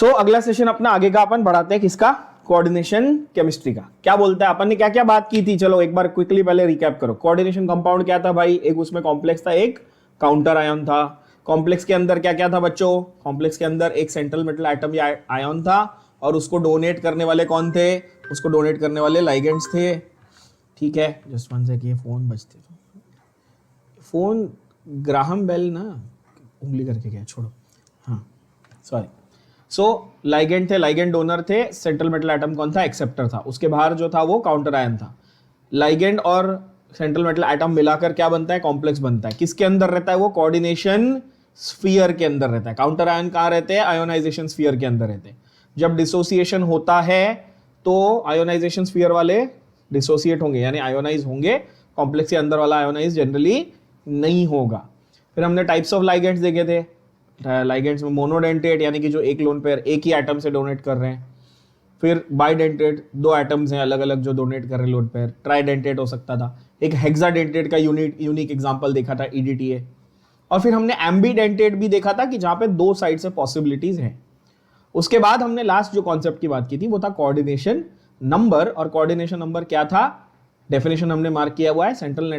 अगला सेशन अपना आगे का अपन बढ़ाते हैं, किसका? कोऑर्डिनेशन केमिस्ट्री का। क्या बोलता है अपन ने, क्या क्या बात की थी, चलो एक बार क्विकली पहले रिकैप करो। कोऑर्डिनेशन कंपाउंड क्या था भाई? एक उसमें कॉम्प्लेक्स था, एक काउंटर आयन था। कॉम्प्लेक्स के अंदर क्या क्या था बच्चों? कॉम्प्लेक्स के अंदर एक सेंट्रल मेटल एटम या आयन था, और उसको डोनेट करने वाले कौन थे? उसको डोनेट करने वाले लाइगेंड्स थे। ठीक है, जस्ट वन सेकंड, ये फोन बजते थे, फोन ग्राहम बेल ना, उंगली करके क्या, छोड़ो, हाँ सॉरी। लाइगेंड थे, लाइगेंड डोनर थे, सेंट्रल मेटल एटम कौन था? एक्सेप्टर था। उसके बाहर जो था वो काउंटर आयन था। लाइगेंड और सेंट्रल मेटल एटम मिलाकर क्या बनता है? कॉम्प्लेक्स बनता है। किसके अंदर रहता है वो? कोऑर्डिनेशन स्फीयर के अंदर रहता है। काउंटर आयन कहाँ रहते हैं? आयोनाइजेशन स्फीयर के अंदर रहते हैं। जब डिसोसिएशन होता है तो आयोनाइजेशन स्फीयर वाले डिसोसिएट होंगे, यानी आयोनाइज होंगे। कॉम्प्लेक्स के अंदर वाला आयोनाइज जनरली नहीं होगा। फिर हमने टाइप्स ऑफ लाइगेंड्स देखे थे। लाइगेंड्स में मोनोडेंटेट, यानी कि जो एक लोन पेयर एक ही एटम से डोनेट कर रहे हैं। फिर बाइडेंटेट, दो एटम्स हैं अलग अलग जो डोनेट कर रहे हैं लोन पेयर। ट्राइडेंटेट हो सकता था। एक हेक्साडेंटेट का यूनिक एग्जांपल देखा था, EDTA। और फिर हमने एम्बीडेंटेट भी देखा था कि जहां पे दो साइड से पॉसिबिलिटीज हैं। उसके बाद हमने लास्ट जो कॉन्सेप्ट की बात की थी वो था कोऑर्डिनेशन नंबर। और कोऑर्डिनेशन नंबर क्या था? डेफिनेशन हमने मार्क किया हुआ है, सेंट्रल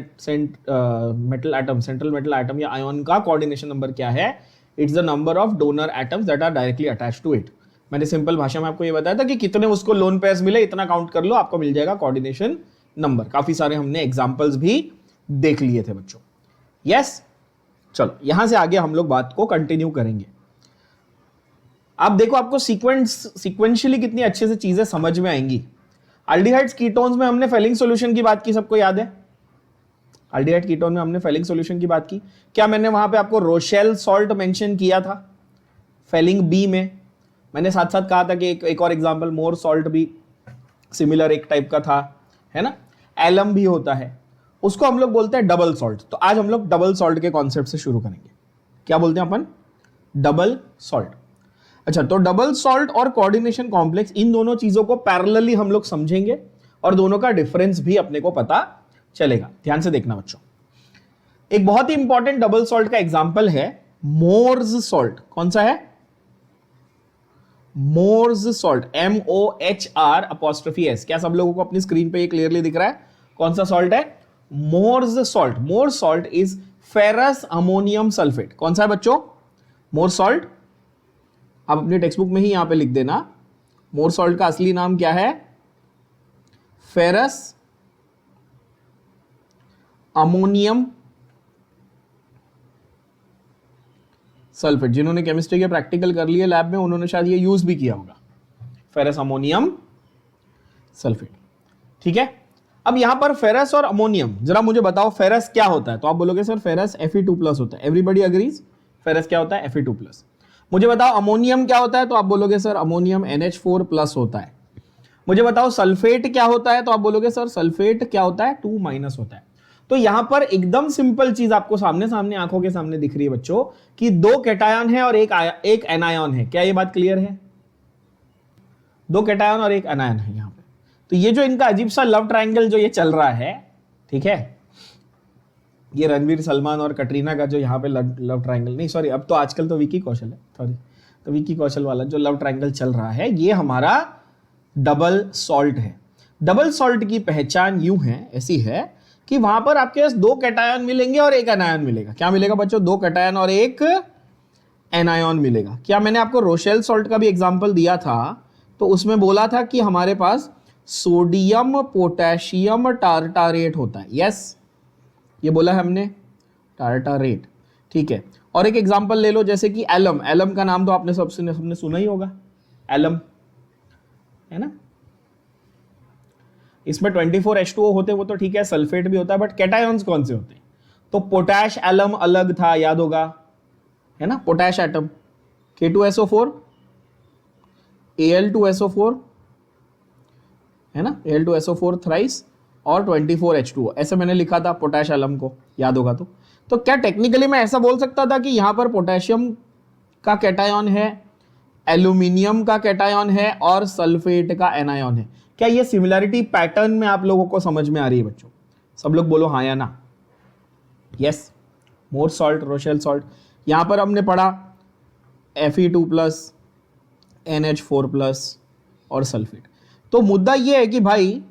मेटल एटम या आयन का कोऑर्डिनेशन नंबर क्या है? It's the number of donor atoms that are directly attached to it. मैंने सिंपल भाषा में आपको ये बताया था कि कितने उसको लोन पेयर्स मिले, इतना काउंट कर लो, आपको मिल जाएगा कोऑर्डिनेशन नंबर। काफी सारे हमने एग्जांपल्स भी देख लिए थे बच्चों। यस, चलो यहां से आगे हम लोग बात को कंटिन्यू करेंगे। आप देखो, आपको सीक्वेंशियली कितनी अच्छे से चीजें समझ में आएंगी। अल्डिहाइड्स कीटोन्स में हमने फेलिंग सॉल्यूशन की बात की, सबको याद है? अल्डिहाइड कीटोन में हमने फेलिंग सॉल्यूशन की बात की। क्या मैंने वहां पे आपको रोशेल सॉल्ट मेंशन किया था? फेलिंग बी में मैंने साथ साथ कहा था कि एक और एग्जांपल मोर सॉल्ट भी सिमिलर एक टाइप का था, है ना? एलम भी होता है, उसको हम लोग बोलते हैं डबल सॉल्ट। तो आज हम लोग डबल सॉल्ट के कॉन्सेप्ट से शुरू करेंगे। क्या बोलते हैं अपन? Double salt. अच्छा, तो डबल सॉल्ट और कोऑर्डिनेशन कॉम्प्लेक्स, इन दोनों चीजों को पैरेलली हम लोग समझेंगे और दोनों का डिफरेंस भी अपने को पता चलेगा। ध्यान से देखना बच्चों, एक बहुत ही इंपॉर्टेंट डबल सॉल्ट का एग्जांपल है मोर्स सॉल्ट। कौन सा है? Mohr's salt, MOHR'(S). क्या सब लोगों को अपनी स्क्रीन पे ये क्लियरली दिख रहा है? कौन सा सॉल्ट है? Mohr's salt. Mohr's salt is ferrous ammonium sulphate. कौन सा है बच्चों? Mohr's salt. आप अपनी टेक्स्ट बुक में ही यहां पे लिख देना, मोर्स सॉल्ट का असली नाम क्या है? Ferrous ammonium sulphate. जिन्होंने केमिस्ट्री के प्रैक्टिकल कर लिए लैब में, उन्होंने शायद ये यूज भी किया होगा, फेरस अमोनियम सल्फेट। ठीक है, अब यहां पर फेरस और अमोनियम, जरा मुझे बताओ फेरस क्या होता है? तो आप बोलोगे सर फेरस Fe2+ होता है। एवरीबॉडी अग्रीज, फेरस क्या होता है? Fe2+। मुझे बताओ अमोनियम क्या होता है? तो आप बोलोगे सर अमोनियम NH4+ होता है। मुझे बताओ सल्फेट क्या होता है? तो आप बोलोगे सर सल्फेट क्या होता है? 2- होता है। तो यहां पर एकदम सिंपल चीज आपको सामने आंखों के सामने दिख रही है बच्चों कि दो कैटायन है और एक एनायन है। क्या ये बात क्लियर है? दो कैटायन और एक एनायन है यहां पे। तो ये जो इनका अजीब सा लव ट्रायंगल जो ये चल रहा है, ठीक है, ये रणवीर सलमान और कटरीना का जो यहाँ पे लव ट्रायंगल, नहीं सॉरी, अब तो आजकल तो विकी कौशल है, सॉरी, तो विकी कौशल वाला जो लव ट्रायंगल चल रहा है, ये हमारा डबल सॉल्ट है। डबल सॉल्ट की पहचान यूं है, ऐसी है कि वहां पर आपके पास दो कैटायन मिलेंगे और एक एनायन मिलेगा। क्या मिलेगा बच्चों? दो कैटायन और एक एनायन मिलेगा। क्या मैंने आपको रोशेल सॉल्ट का भी एग्जांपल दिया था? तो उसमें बोला था कि हमारे पास सोडियम पोटेशियम टार्टारेट होता है। यस, ये बोला है हमने, टार्टारेट। ठीक है, और एक एग्जांपल ले लो जैसे कि एलम। एलम का नाम तो आपने सबने सुना ही होगा, एलम, है ना? इसमें 24H2O होते, वो तो ठीक है, सल्फेट भी होता है, बट कैटायंस कौन से होते हैं? तो पोटैश एलम अलग था, याद होगा, है ना? पोटैश एटम K2SO4, Al2SO4, है ना? Al2SO4 थ्राइस और 24H2O, ऐसे मैंने लिखा था पोटैश एलम को, याद होगा। तो क्या टेक्निकली मैं ऐसा बोल सकता था कि यहां पर पोटेशियम का कैटायन है, एल्यूमिनियम का कैटायन है और सल्फेट का एनायन है? क्या ये सिमिलरिटी पैटर्न में आप लोगों को समझ में आ रही है बच्चों? सब लोग बोलो हाँ या ना। यस, मोर सॉल्ट, रोशेल सॉल्ट। यहां पर हमने पढ़ा Fe2+, NH4+ और सल्फेट। तो मुद्दा ये है कि भाई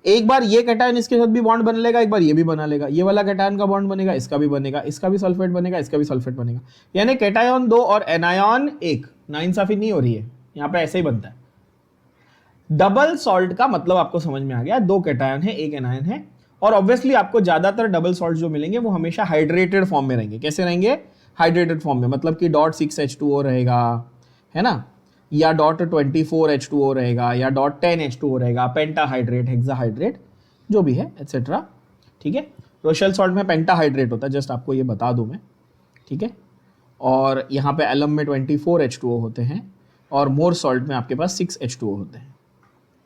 एक बार ये कैटायन इसके साथ भी बॉन्ड बना लेगा, एक बार ये भी बना लेगा, ये वाला कैटायन का बॉन्ड बनेगा, इसका भी बनेगा, इसका भी सल्फेट बनेगा, इसका भी सल्फेट बनेगा, यानी कैटायन 2 और एनायन 1। नाइंसाफी नहीं हो रही है यहां पे, ऐसे ही बनता है। डबल सॉल्ट का मतलब आपको समझ में आ गया, 2 कैटायन है, 1 एनायन है, और ऑब्वियसली आपको ज्यादातर डबल सॉल्ट जो मिलेंगे वो हमेशा हाइड्रेटेड फॉर्म में रहेंगे। कैसे रहेंगे? हाइड्रेटेड फॉर्म में, मतलब कि .6H2O रहेगा, है ना, या .24H2O रहेगा, या .10H2O रहेगा, पेंटाहाइड्रेट, हेक्साहाइड्रेट, जो भी है एटसेट्रा। ठीक है, रोशेल सॉल्ट में पेंटाहाइड्रेट होता है, जस्ट आपको ये बता दूं मैं। ठीक है, और यहाँ पे एलम में 24H2O होते हैं, और मोर सॉल्ट में आपके पास 6H2O होते हैं।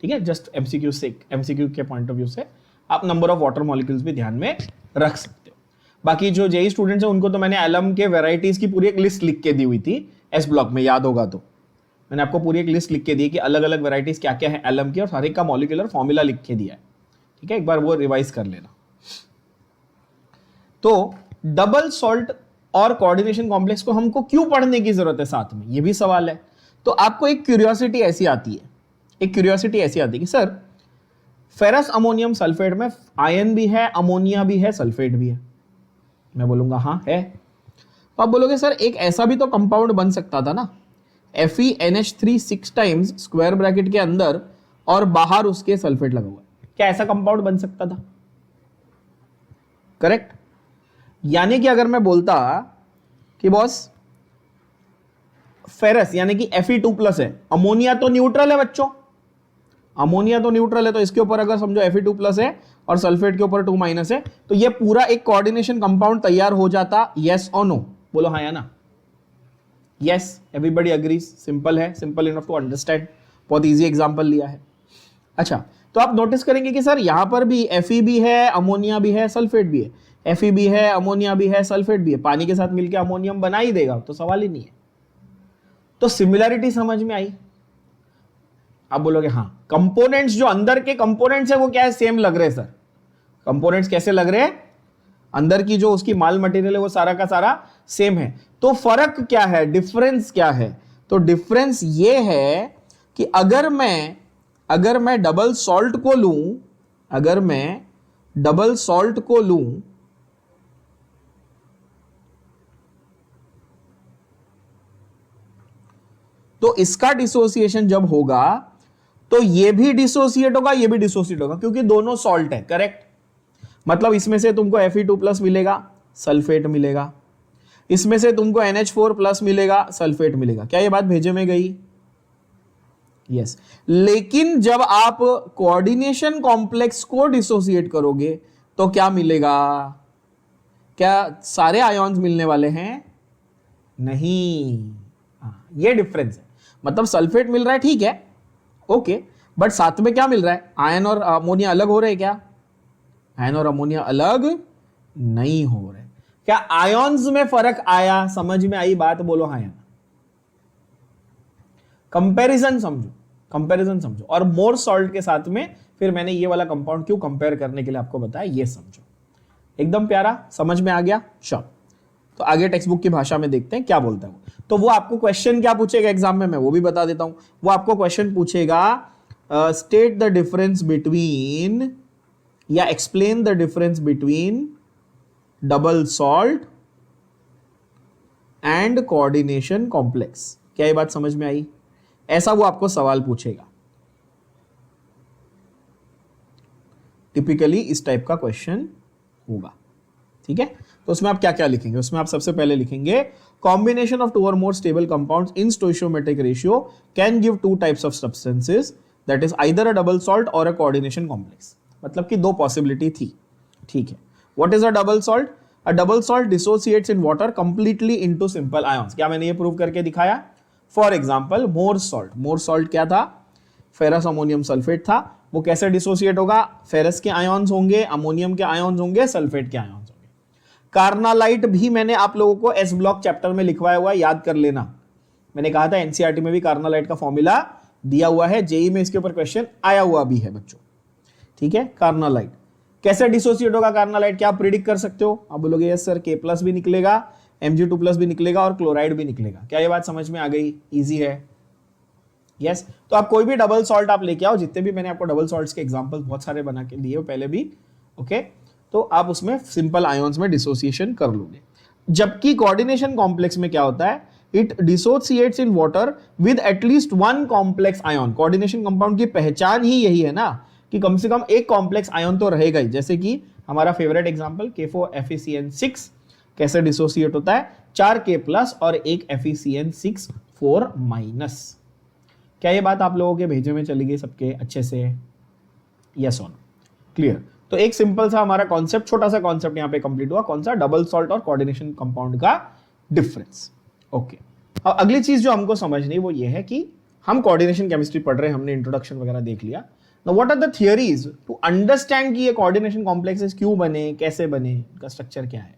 ठीक है, जस्ट एमसीक्यू के पॉइंट ऑफ व्यू से आप नंबर ऑफ वाटर मॉलिक्यूल्स भी ध्यान में रख सकते हो। बाकी जो जेई स्टूडेंट्स हैं उनको तो मैंने एलम के वेराइटीज की पूरी एक लिस्ट लिख के दी हुई थी एस ब्लॉक में, याद होगा तो मैंने आपको पूरी एक लिस्ट लिख के दी कि अलग अलग वेराइटीज क्या क्या है एलम की, और हर एक का मॉलिक्यूलर फॉर्मूला लिख के दिया है। ठीक है, एक बार वो रिवाइज कर लेना। तो डबल सॉल्ट और कोऑर्डिनेशन कॉम्प्लेक्स को हमको क्यों पढ़ने की जरूरत है साथ में, ये भी सवाल है। तो आपको एक क्यूरियोसिटी ऐसी आती है कि सर फेरस अमोनियम सल्फेट में आयन भी है, अमोनिया भी है, सल्फेट भी है। मैं बोलूंगा हाँ है। तो आप बोलोगे सर एक ऐसा भी तो कंपाउंड बन सकता था ना, FeNH3 6 टाइम्स स्क्वायर ब्रैकेट के अंदर और बाहर उसके सल्फेट लगा हुआ है। क्या ऐसा कंपाउंड बन सकता था? करेक्ट। यानी कि अगर मैं बोलता कि बॉस फेरस यानी कि Fe2+ है, अमोनिया तो न्यूट्रल है बच्चों, अमोनिया तो न्यूट्रल है, तो इसके ऊपर अगर समझो Fe2+ है और सल्फेट के ऊपर 2- है, तो ये पूरा एक कोऑर्डिनेशन कंपाउंड तैयार हो जाता। यस और नो? बोलो हाँ या ना। Yes, everybody agrees. सिंपल है, सिंपल इनफ टू अंडरस्टैंड, बहुत इजी एग्जांपल लिया है। अच्छा, तो आप नोटिस करेंगे कि सर यहां पर भी Fe भी है, अमोनिया भी है, सल्फेट भी है। Fe भी है, अमोनिया भी है, सल्फेट भी है, पानी के साथ मिलकर अमोनियम बना ही देगा, तो सवाल ही नहीं है। तो सिमिलरिटी समझ में आई? आप बोलोगे हाँ, कंपोनेंट्स जो अंदर के कंपोनेंट्स है वो क्या है, सेम लग रहे हैं सर। कंपोनेंट्स कैसे लग रहे हैं? अंदर की जो उसकी माल मटेरियल है वो सारा का सारा सेम है। तो फर्क क्या है, डिफरेंस क्या है? तो डिफरेंस ये है कि अगर मैं डबल सॉल्ट को लूं, अगर मैं डबल सॉल्ट को लूं, तो इसका डिसोसिएशन जब होगा तो ये भी डिसोसिएट होगा, ये भी डिसोसिएट होगा, क्योंकि दोनों सॉल्ट है। करेक्ट। मतलब इसमें से तुमको Fe2+ मिलेगा, सल्फेट मिलेगा, इसमें से तुमको NH4+ मिलेगा, सल्फेट मिलेगा। क्या ये बात भेजे में गई? यस। लेकिन जब आप कोऑर्डिनेशन कॉम्प्लेक्स को डिसोसिएट करोगे तो क्या मिलेगा? क्या सारे आयॉन्स मिलने वाले हैं? नहीं। ये डिफरेंस है। मतलब सल्फेट मिल रहा है, ठीक है, ओके, बट साथ में क्या मिल रहा है? आयन और अमोनिया अलग हो रहे हैं क्या? आयन और अमोनिया अलग नहीं हो रहे। क्या आयॉन्स में फर्क आया? समझ में आई बात? बोलो हाँ या ना। कंपैरिजन समझो, और मोर सॉल्ट के साथ में फिर मैंने ये वाला कंपाउंड क्यों कंपेयर करने के लिए आपको बताया, ये समझो। एकदम प्यारा, समझ में आ गया? श्योर। तो आगे टेक्स्ट बुक की भाषा में देखते हैं क्या बोलता है वो। तो वो आपको क्वेश्चन क्या पूछेगा एग्जाम में, मैं वो भी बता देता हूं। वो आपको क्वेश्चन पूछेगा स्टेट द डिफरेंस बिटवीन, या explain the difference between double salt and coordination complex. क्या ये बात समझ में आई? ऐसा वो आपको सवाल पूछेगा। टिपिकली इस टाइप का क्वेश्चन होगा। ठीक है, तो उसमें आप क्या क्या लिखेंगे? उसमें आप सबसे पहले लिखेंगे कॉम्बिनेशन ऑफ 2 और more stable compounds in स्टोइशियोमेट्रिक ratio can give 2 types of substances, that is either a double salt और अ कोऑर्डिनेशन कॉम्प्लेक्स। मतलब कि 2 पॉसिबिलिटी थी। ठीक है, what is a double salt? A double salt dissociates in water completely into simple ions. क्या मैंने ये prove करके दिखाया? फॉर एग्जांपल मोर सॉल्ट क्या था? फेरस अमोनियम सल्फेट था। वो कैसे डिसोसिएट होगा? फेरस के आयॉन्स होंगे, अमोनियम के आयॉन्स होंगे, सल्फेट के आयॉन्स होंगे। कार्नालाइट भी मैंने आप लोगों को एस ब्लॉक चैप्टर में लिखवाया हुआ है, याद कर लेना। मैंने कहा था एनसीईआरटी में भी कार्नालाइट का फॉर्मूला दिया हुआ है, जेई में इसके ऊपर क्वेश्चन आया हुआ भी है बच्चों। ठीक है, कार्नालाइट कैसे डिसोसिएट होगा? कार्नालाइट क्या आप प्रिडिक्ट कर सकते हो? आप बोलोगे यस सर, K+ भी निकलेगा, Mg2+ भी निकलेगा और क्लोराइड भी निकलेगा। क्या ये बात समझ में आ गई? इजी है। यस तो आप कोई भी डबल सॉल्ट आप लेके आओ, जितने भी मैंने आपको डबल सॉल्ट्स के एग्जांपल बहुत सारे बना के दिए पहले भी, ओके तो आप उसमें सिंपल आयोन्स में डिसोसिएशन कर लोगे। जबकि कोऑर्डिनेशन कॉम्प्लेक्स में क्या होता है, it dissociates in water with at least one complex ion. Coordination compound की पहचान ही यही है ना कि कम से कम एक कॉम्प्लेक्स आयन तो रहेगा ही। जैसे कि हमारा फेवरेट एग्जांपल K4FeCN6 कैसे डिसोसिएट होता है, 4K प्लस और एक FeCN6 4 माइनस। क्या ये बात आप लोगों के भेजे में चली गई सबके अच्छे से, यस और नो, क्लियर। तो एक सिंपल सा हमारा कॉन्सेप्ट, छोटा सा कॉन्सेप्ट यहां पे कंप्लीट हुआ, कौन सा, डबल सॉल्ट और कोऑर्डिनेशन कंपाउंड का डिफरेंस। ओके अब अगली चीज जो हमको समझनी वो ये है कि हम कोऑर्डिनेशन केमिस्ट्री पढ़ रहे हैं, हमने इंट्रोडक्शन वगैरह देख लिया। Now what are the theories to understand कि ये कोऑर्डिनेशन कॉम्प्लेक्सेस क्यों बने, कैसे बने, इनका स्ट्रक्चर क्या है।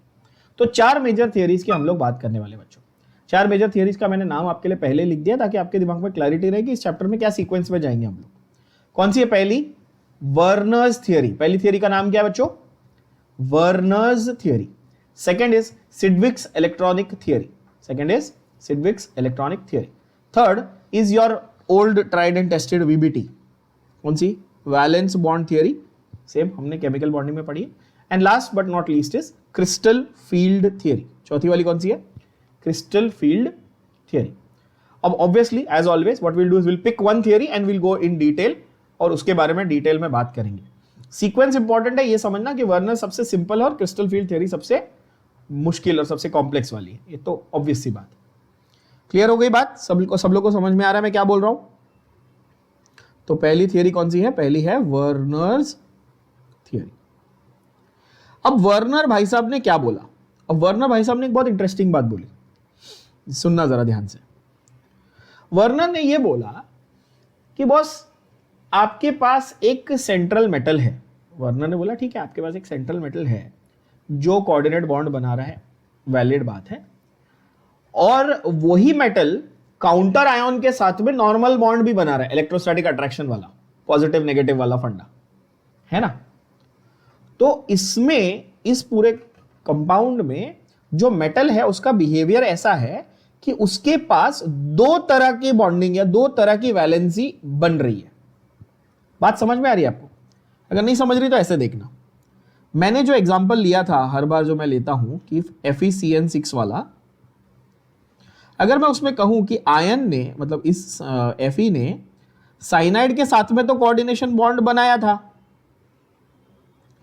तो 4 मेजर थियरीज की हम लोग बात करने वाले बच्चों। 4 मेजर थियरीज का मैंने नाम आपके लिए पहले लिख दिया ताकि आपके दिमाग में क्लैरिटी रहे कि इस चैप्टर में क्या सीक्वेंस में जाएंगे हम लोग। कौन सी है पहली, वर्नर्स थियरी। पहली थियरी का नाम क्या है बच्चों, Werner's theory. Second is Sidgwick's electronic theory, second is Sidgwick's electronic theory. Third is your old tried and tested VBT, कौन सी, वैलेंस बॉन्ड थियरी, सेम हमने केमिकल बॉन्डिंग में पढ़ी है। And last but not least is crystal field theory. चौथी वाली कौन सी है, क्रिस्टल फील्ड थियरी। अब obviously as always what we'll do is we'll pick one theory and we'll go in detail और उसके बारे में डिटेल में बात करेंगे। सीक्वेंस इंपॉर्टेंट है, ये समझना कि वर्नर सबसे सिंपल है और क्रिस्टल फील्ड थियरी सबसे मुश्किल और सबसे कॉम्प्लेक्स वाली है, ये तो ऑब्वियस सी बात है। क्लियर हो गई बात, सब लोग को समझ में आ रहा है मैं क्या बोल रहा हूं। तो पहली थियरी कौन सी है, पहली है वर्नर्स थियरी। अब वर्नर भाई साहब ने क्या बोला, अब वर्नर भाई साहब ने एक बहुत इंटरेस्टिंग बात बोली, सुनना जरा ध्यान से। वर्नर ने यह बोला कि बॉस आपके पास एक सेंट्रल मेटल है। वर्नर ने बोला ठीक है आपके पास एक सेंट्रल मेटल है जो कोऑर्डिनेट बॉन्ड बना रहा है, वैलिड बात है, और वही मेटल काउंटर आयन के साथ में नॉर्मल बॉन्ड भी बना रहा है, इलेक्ट्रोस्टैटिक अट्रैक्शन वाला, पॉजिटिव नेगेटिव वाला फंडा है ना। तो इसमें इस पूरे कंपाउंड में जो मेटल है उसका बिहेवियर ऐसा है कि उसके पास 2 तरह की बॉन्डिंग या 2 तरह की वैलेंसी बन रही है। बात समझ में आ रही है आपको, अगर नहीं समझ रही तो ऐसे देखना। मैंने जो एग्जांपल लिया था हर बार जो मैं लेता हूं कि FeCN6 वाला, अगर मैं उसमें कहूं कि आयन ने मतलब इस Fe ने साइनाइड के साथ में तो कोऑर्डिनेशन बॉन्ड बनाया था,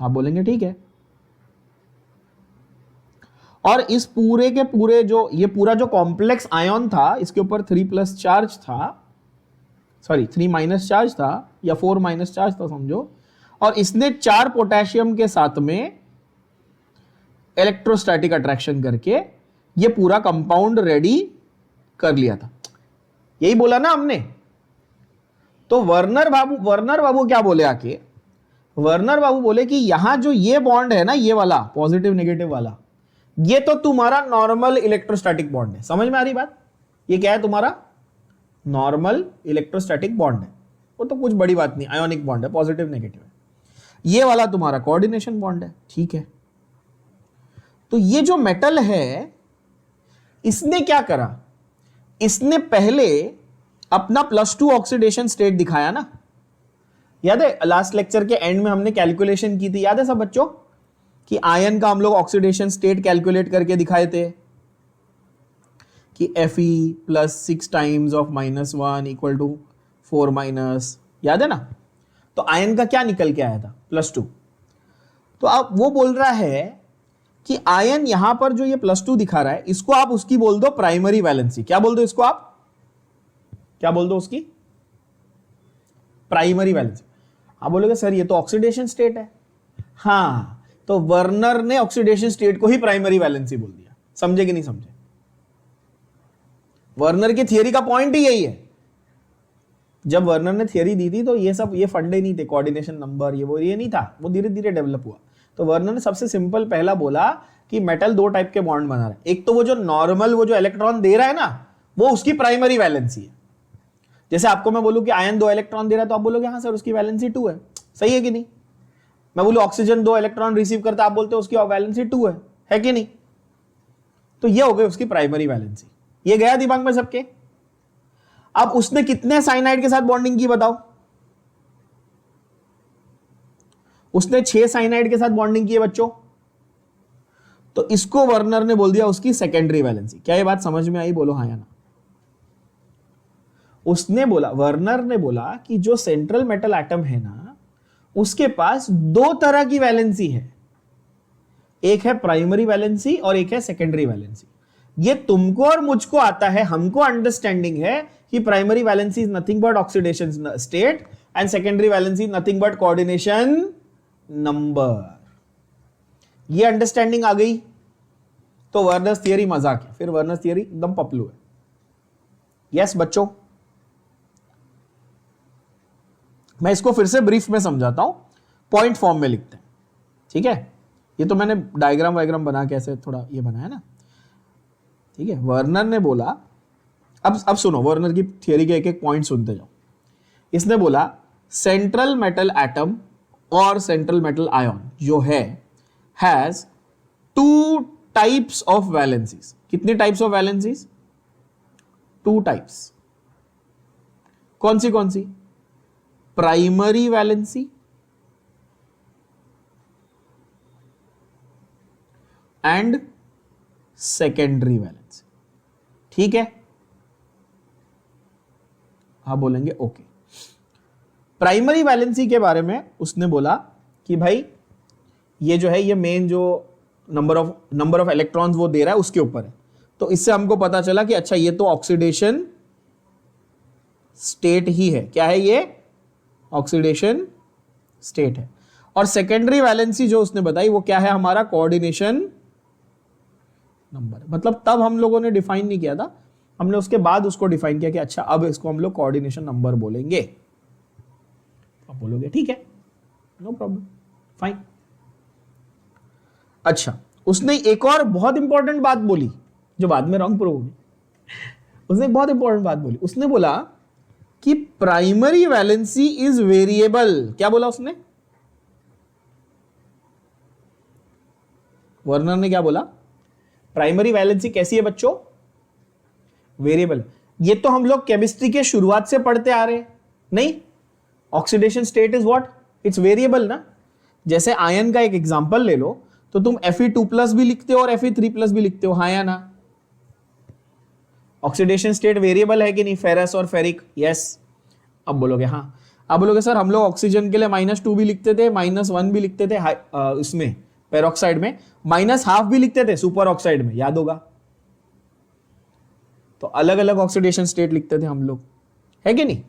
आप बोलेंगे ठीक है, और इस पूरे के पूरे जो ये पूरा जो कॉम्प्लेक्स आयन था इसके ऊपर 3+ चार्ज था, सॉरी 3- चार्ज था या 4- चार्ज था समझो, और इसने 4 पोटेशियम के साथ में इलेक्ट्रोस्टैटिक अट्रैक्शन करके ये पूरा कंपाउंड रेडी कर लिया था। यही बोला ना हमने। तो वर्नर बाबू क्या बोले आके, वर्नर बाबू बोले कि यहां जो ये बॉन्ड है ना, ये वाला पॉजिटिव नेगेटिव वाला, ये तो तुम्हारा नॉर्मल इलेक्ट्रोस्टैटिक बॉन्ड है। समझ में आ रही बात, ये क्या है तुम्हारा नॉर्मल इलेक्ट्रोस्टैटिक बॉन्ड है, वो तो कुछ बड़ी बात नहीं, आयोनिक बॉन्ड है, पॉजिटिव नेगेटिव है। ये वाला तुम्हारा कोऑर्डिनेशन बॉन्ड है, ठीक है। तो ये जो मेटल है इसने क्या करा, इसने पहले अपना +2 ऑक्सीडेशन स्टेट दिखाया ना, याद है लास्ट लेक्चर के एंड में हमने कैलकुलेशन की थी, याद है सब बच्चों, कि आयन का हम लोग ऑक्सीडेशन स्टेट कैलकुलेट करके दिखाए थे कि Fe + 6 टाइम्स ऑफ -1 = 4-, याद है ना। तो आयन का क्या निकल के आया था, +2। तो अब वो बोल रहा है कि आयन यहां पर जो ये +2 दिखा रहा है इसको आप उसकी बोल दो प्राइमरी वैलेंसी। क्या बोल दो इसको, आप क्या बोल दो उसकी, प्राइमरी वैलेंसी। आप बोलोगे सर ये तो ऑक्सीडेशन स्टेट है। हाँ, तो वर्नर ने ऑक्सीडेशन स्टेट को ही प्राइमरी वैलेंसी बोल दिया। समझे कि नहीं समझे, वर्नर की थियरी का पॉइंट ही यही है। जब वर्नर ने थियरी दी थी तो ये सब ये फंडे नहीं थे, कोऑर्डिनेशन नंबर ये नहीं था, वो धीरे धीरे डेवलप हुआ। तो वर्नर ने सबसे सिंपल पहला बोला कि मेटल 2 टाइप के बॉन्ड बना रहा है, एक तो वो जो नॉर्मल वो जो इलेक्ट्रॉन दे रहा है ना, वो उसकी प्राइमरी वैलेंसी है। जैसे आपको मैं बोलूं कि आयन 2 इलेक्ट्रॉन दे रहा है तो आप बोलोगे हाँ सर उसकी वैलेंसी 2 है, सही है कि नहीं। मैं बोलूं ऑक्सीजन 2 इलेक्ट्रॉन रिसीव करता है, आप बोलते हो उसकी वैलेंसी 2 है कि नहीं। तो ये हो गई उसकी प्राइमरी वैलेंसी, ये गया दिमाग में सबके। अब उसने कितने साइनाइड के साथ बॉन्डिंग की बताओ? उसने 6 साइनाइड के साथ बॉन्डिंग की है बच्चों। तो इसको वर्नर ने बोल दिया उसकी सेकेंडरी वैलेंसी। क्या ये बात समझ में आई? बोलो हाँ या ना। उसने बोला, वर्नर ने बोला कि जो सेंट्रल मेटल एटम है ना, उसके पास 2 तरह की वैलेंसी है, एक है प्राइमरी वैलेंसी और एक है सेकेंडरी वैलेंसी। ये तुमको और मुझको आता है, हमको अंडरस्टैंडिंग है कि primary valency is nothing but oxidation state and secondary valency is nothing but coordination number. ये अंडरस्टैंडिंग आ गई तो वर्नर्स थियरी मजाक है, फिर वर्नर्स थियरी एकदम पपलू है। यस बच्चों, मैं इसको फिर से ब्रीफ में समझाता हूं, पॉइंट फॉर्म में लिखते हैं, ठीक है? ये तो मैंने डायग्राम वायग्राम बना के ऐसे थोड़ा ये बनाया ना, ठीक है? वर्नर ने बोला, अब सुनो वर्नर की थियरी के एक एक पॉइंट सुनते जाओ। इसने बोला सेंट्रल मेटल एटम और सेंट्रल मेटल आयन जो है हैज 2 टाइप्स ऑफ वैलेंसीज। कितनी टाइप्स ऑफ वैलेंसीज? 2 टाइप्स। कौन सी? Primary valency and secondary valency. ठीक है? आप बोलेंगे ओके। प्राइमरी वैलेंसी के बारे में उसने बोला कि भाई ये जो है, ये मेन जो नंबर ऑफ इलेक्ट्रॉन्स वो दे रहा है उसके ऊपर है। तो इससे हमको पता चला कि अच्छा ये तो ऑक्सीडेशन स्टेट ही है। क्या है ये? ऑक्सीडेशन स्टेट है। और सेकेंडरी वैलेंसी जो उसने बताई वो क्या है? हमारा कोऑर्डिनेशन नंबर। मतलब तब हम लोगों ने डिफाइन नहीं किया था, हमने उसके बाद उसको डिफाइन किया कि अच्छा अब इसको हम लोग कोऑर्डिनेशन नंबर बोलेंगे। आप बोलोगे ठीक है, नो प्रॉब्लम, फाइन। अच्छा, उसने एक और बहुत इंपॉर्टेंट बात बोली जो बाद में रॉन्ग प्रूव हुई। उसने एक बहुत इंपॉर्टेंट बात बोली। उसने बोला कि प्राइमरी वैलेंसी इज वेरिएबल। क्या बोला उसने? वर्नर ने क्या बोला? प्राइमरी वैलेंसी कैसी है बच्चों? वेरिएबल। ये तो हम लोग केमिस्ट्री के शुरुआत से पढ़ते आ रहे हैं, नहीं? Oxidation state is what? It's variable ना। जैसे आयन का एक एग्जांपल ले लो तो तुम Fe2+ भी लिखते हो और Fe3+ भी लिखते हो, हाँ या ना? ऑक्सीडेशन स्टेट वेरिएबल है कि नहीं? फेरस और फेरिक, यस। अब बोलोगे हाँ। अब बोलोगे सर हम लोग ऑक्सीजन के लिए -2 भी लिखते थे, -1 भी लिखते थे इसमें पेरोक्साइड में, -½ भी लिखते थे सुपर ऑक्साइड में, याद होगा? तो अलग अलग ऑक्सीडेशन स्टेट लिखते थे हम लोग, है कि नहीं?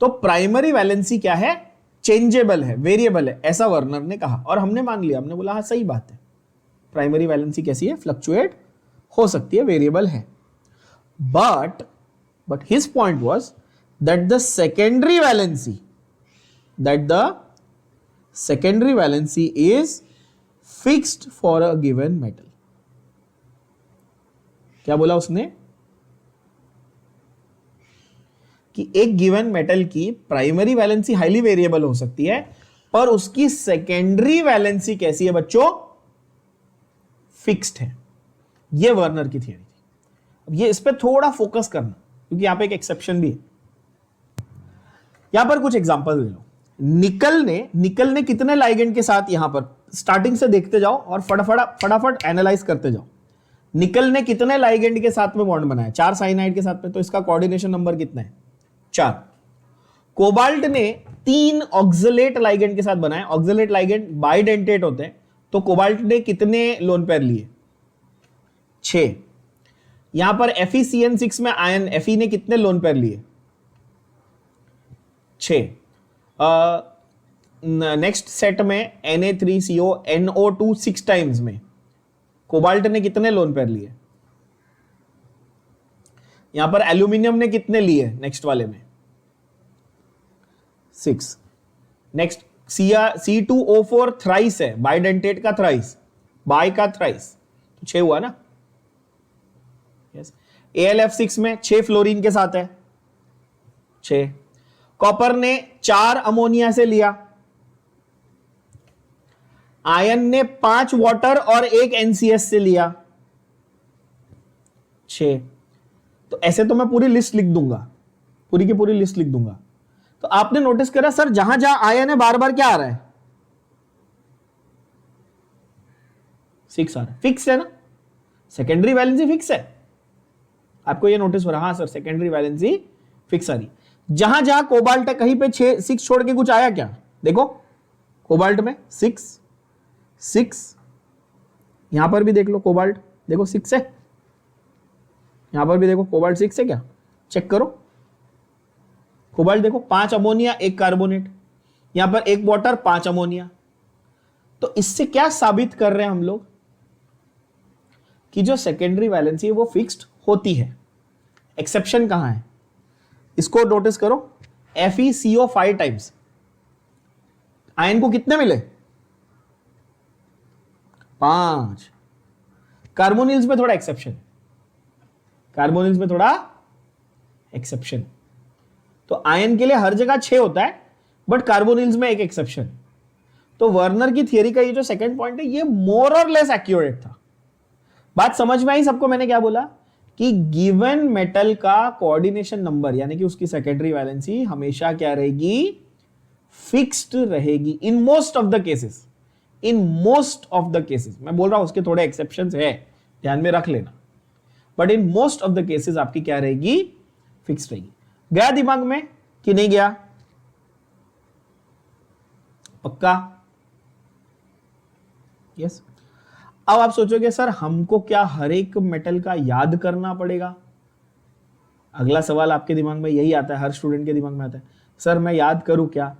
तो प्राइमरी वैलेंसी क्या है? चेंजेबल है, वेरिएबल है, ऐसा वर्नर ने कहा और हमने मान लिया। हमने बोला हाँ सही बात है, प्राइमरी वैलेंसी कैसी है? फ्लक्चुएट हो सकती है, वेरिएबल है। But his point was that the secondary valency is fixed for a given metal. क्या बोला उसने? कि एक गिवन मेटल की प्राइमरी वैलेंसी हाईली वेरिएबल हो सकती है, पर उसकी सेकेंडरी वैलेंसी कैसी है बच्चों? फिक्स्ड है। यह वर्नर की थियरी थी। अब ये इस पे थोड़ा फोकस करना, क्योंकि यहां पे एक एक्सेप्शन भी है। यहां पर कुछ एग्जांपल ले लो। निकल ने कितने लाइगेंड के साथ, यहां पर स्टार्टिंग से देखते जाओ और फटाफट एनालाइज करते जाओ। निकल ने कितने लाइगेंड के साथ में बॉन्ड बनाया? 4 साइनाइड के साथ में, तो इसका कोऑर्डिनेशन नंबर कितना है? 4। कोबाल्ट ने 3 ऑक्सलेट लाइगेंड के साथ बनाया। ऑक्सलेट लाइगेंड बाइडेंटेट होते हैं, तो कोबाल्ट ने कितने लोन पेयर लिए? 6। यहां पर FeCN6 में आयन Fe ने कितने लोन पेयर लिए? 6। नेक्स्ट सेट में Na3CO NO2 6 टाइम्स में कोबाल्ट ने कितने लोन पेयर लिए? यहां पर एल्यूमिनियम ने कितने लिए नेक्स्ट वाले में? 6। नेक्स्ट C2O4 थ्राइस है, बाइडेंटेट का थ्राइस, बाय का थ्राइस, तो 6 हुआ ना? यस। AlF6 में 6 फ्लोरीन के साथ है, 6। कॉपर ने 4 अमोनिया से लिया। आयन ने 5 वाटर और 1 NCS से लिया, 6। तो तो ऐसे तो मैं पूरी लिस्ट लिख दूंगा, पूरी की पूरी लिस्ट लिख दूंगा। तो आपने नोटिस करा सर जहां जहां आयन है बार बार क्या आ रहा है, 6 आ रहा है, फिक्स है ना, सेकेंडरी वैलेंसी फिक्स है। आपको ये नोटिस हो रहा, हाँ सर सेकेंडरी वैलेंसी फिक्स आ रही। जहां जहां कोबाल्ट है कहीं पे 6 छोड़ के कुछ आया क्या, देखो कोबाल्ट में 6, यहां पर भी देख लो कोबाल्ट, देखो 6 है, यहां पर भी देखो कोबाल्ट 6 है क्या, चेक करो कोबाल्ट देखो 5 अमोनिया 1 कार्बोनेट, यहां पर 1 वाटर 5 अमोनिया। तो इससे क्या साबित कर रहे हैं हम लोग कि जो सेकेंडरी वैलेंसी है वो फिक्स्ड होती है। एक्सेप्शन कहां है, इसको नोटिस करो, FeCO5 टाइम्स आयन को कितने मिले, 5। कार्बोनिल्स में थोड़ा एक्सेप्शन, कार्बोनिल्स में थोड़ा एक्सेप्शन। तो आयन के लिए हर जगह 6 होता है, बट कार्बोनिल्स में एक एक्सेप्शन। तो वर्नर की थियरी का ये जो सेकंड पॉइंट है ये मोर और लेस एक्यूरेट था। बात समझ में आई सबको, मैंने क्या बोला कि गिवन मेटल का कोऑर्डिनेशन नंबर यानी कि उसकी सेकेंडरी वैलेंसी हमेशा क्या रहेगी, फिक्स्ड रहेगी in most of the cases, in most of the cases. मैं बोल रहा हूं उसके थोड़े एक्सेप्शंस है, ध्यान में रख लेना, but in most of the cases आपकी क्या रहेगी, फिक्स्ड रहेगी। गया दिमाग में कि नहीं गया, पक्का, यस। अब आप सोचोगे सर हमको क्या हर एक मेटल का याद करना पड़ेगा, अगला सवाल आपके दिमाग में यही आता है, हर स्टूडेंट के दिमाग में आता है, सर मैं याद करूं क्या।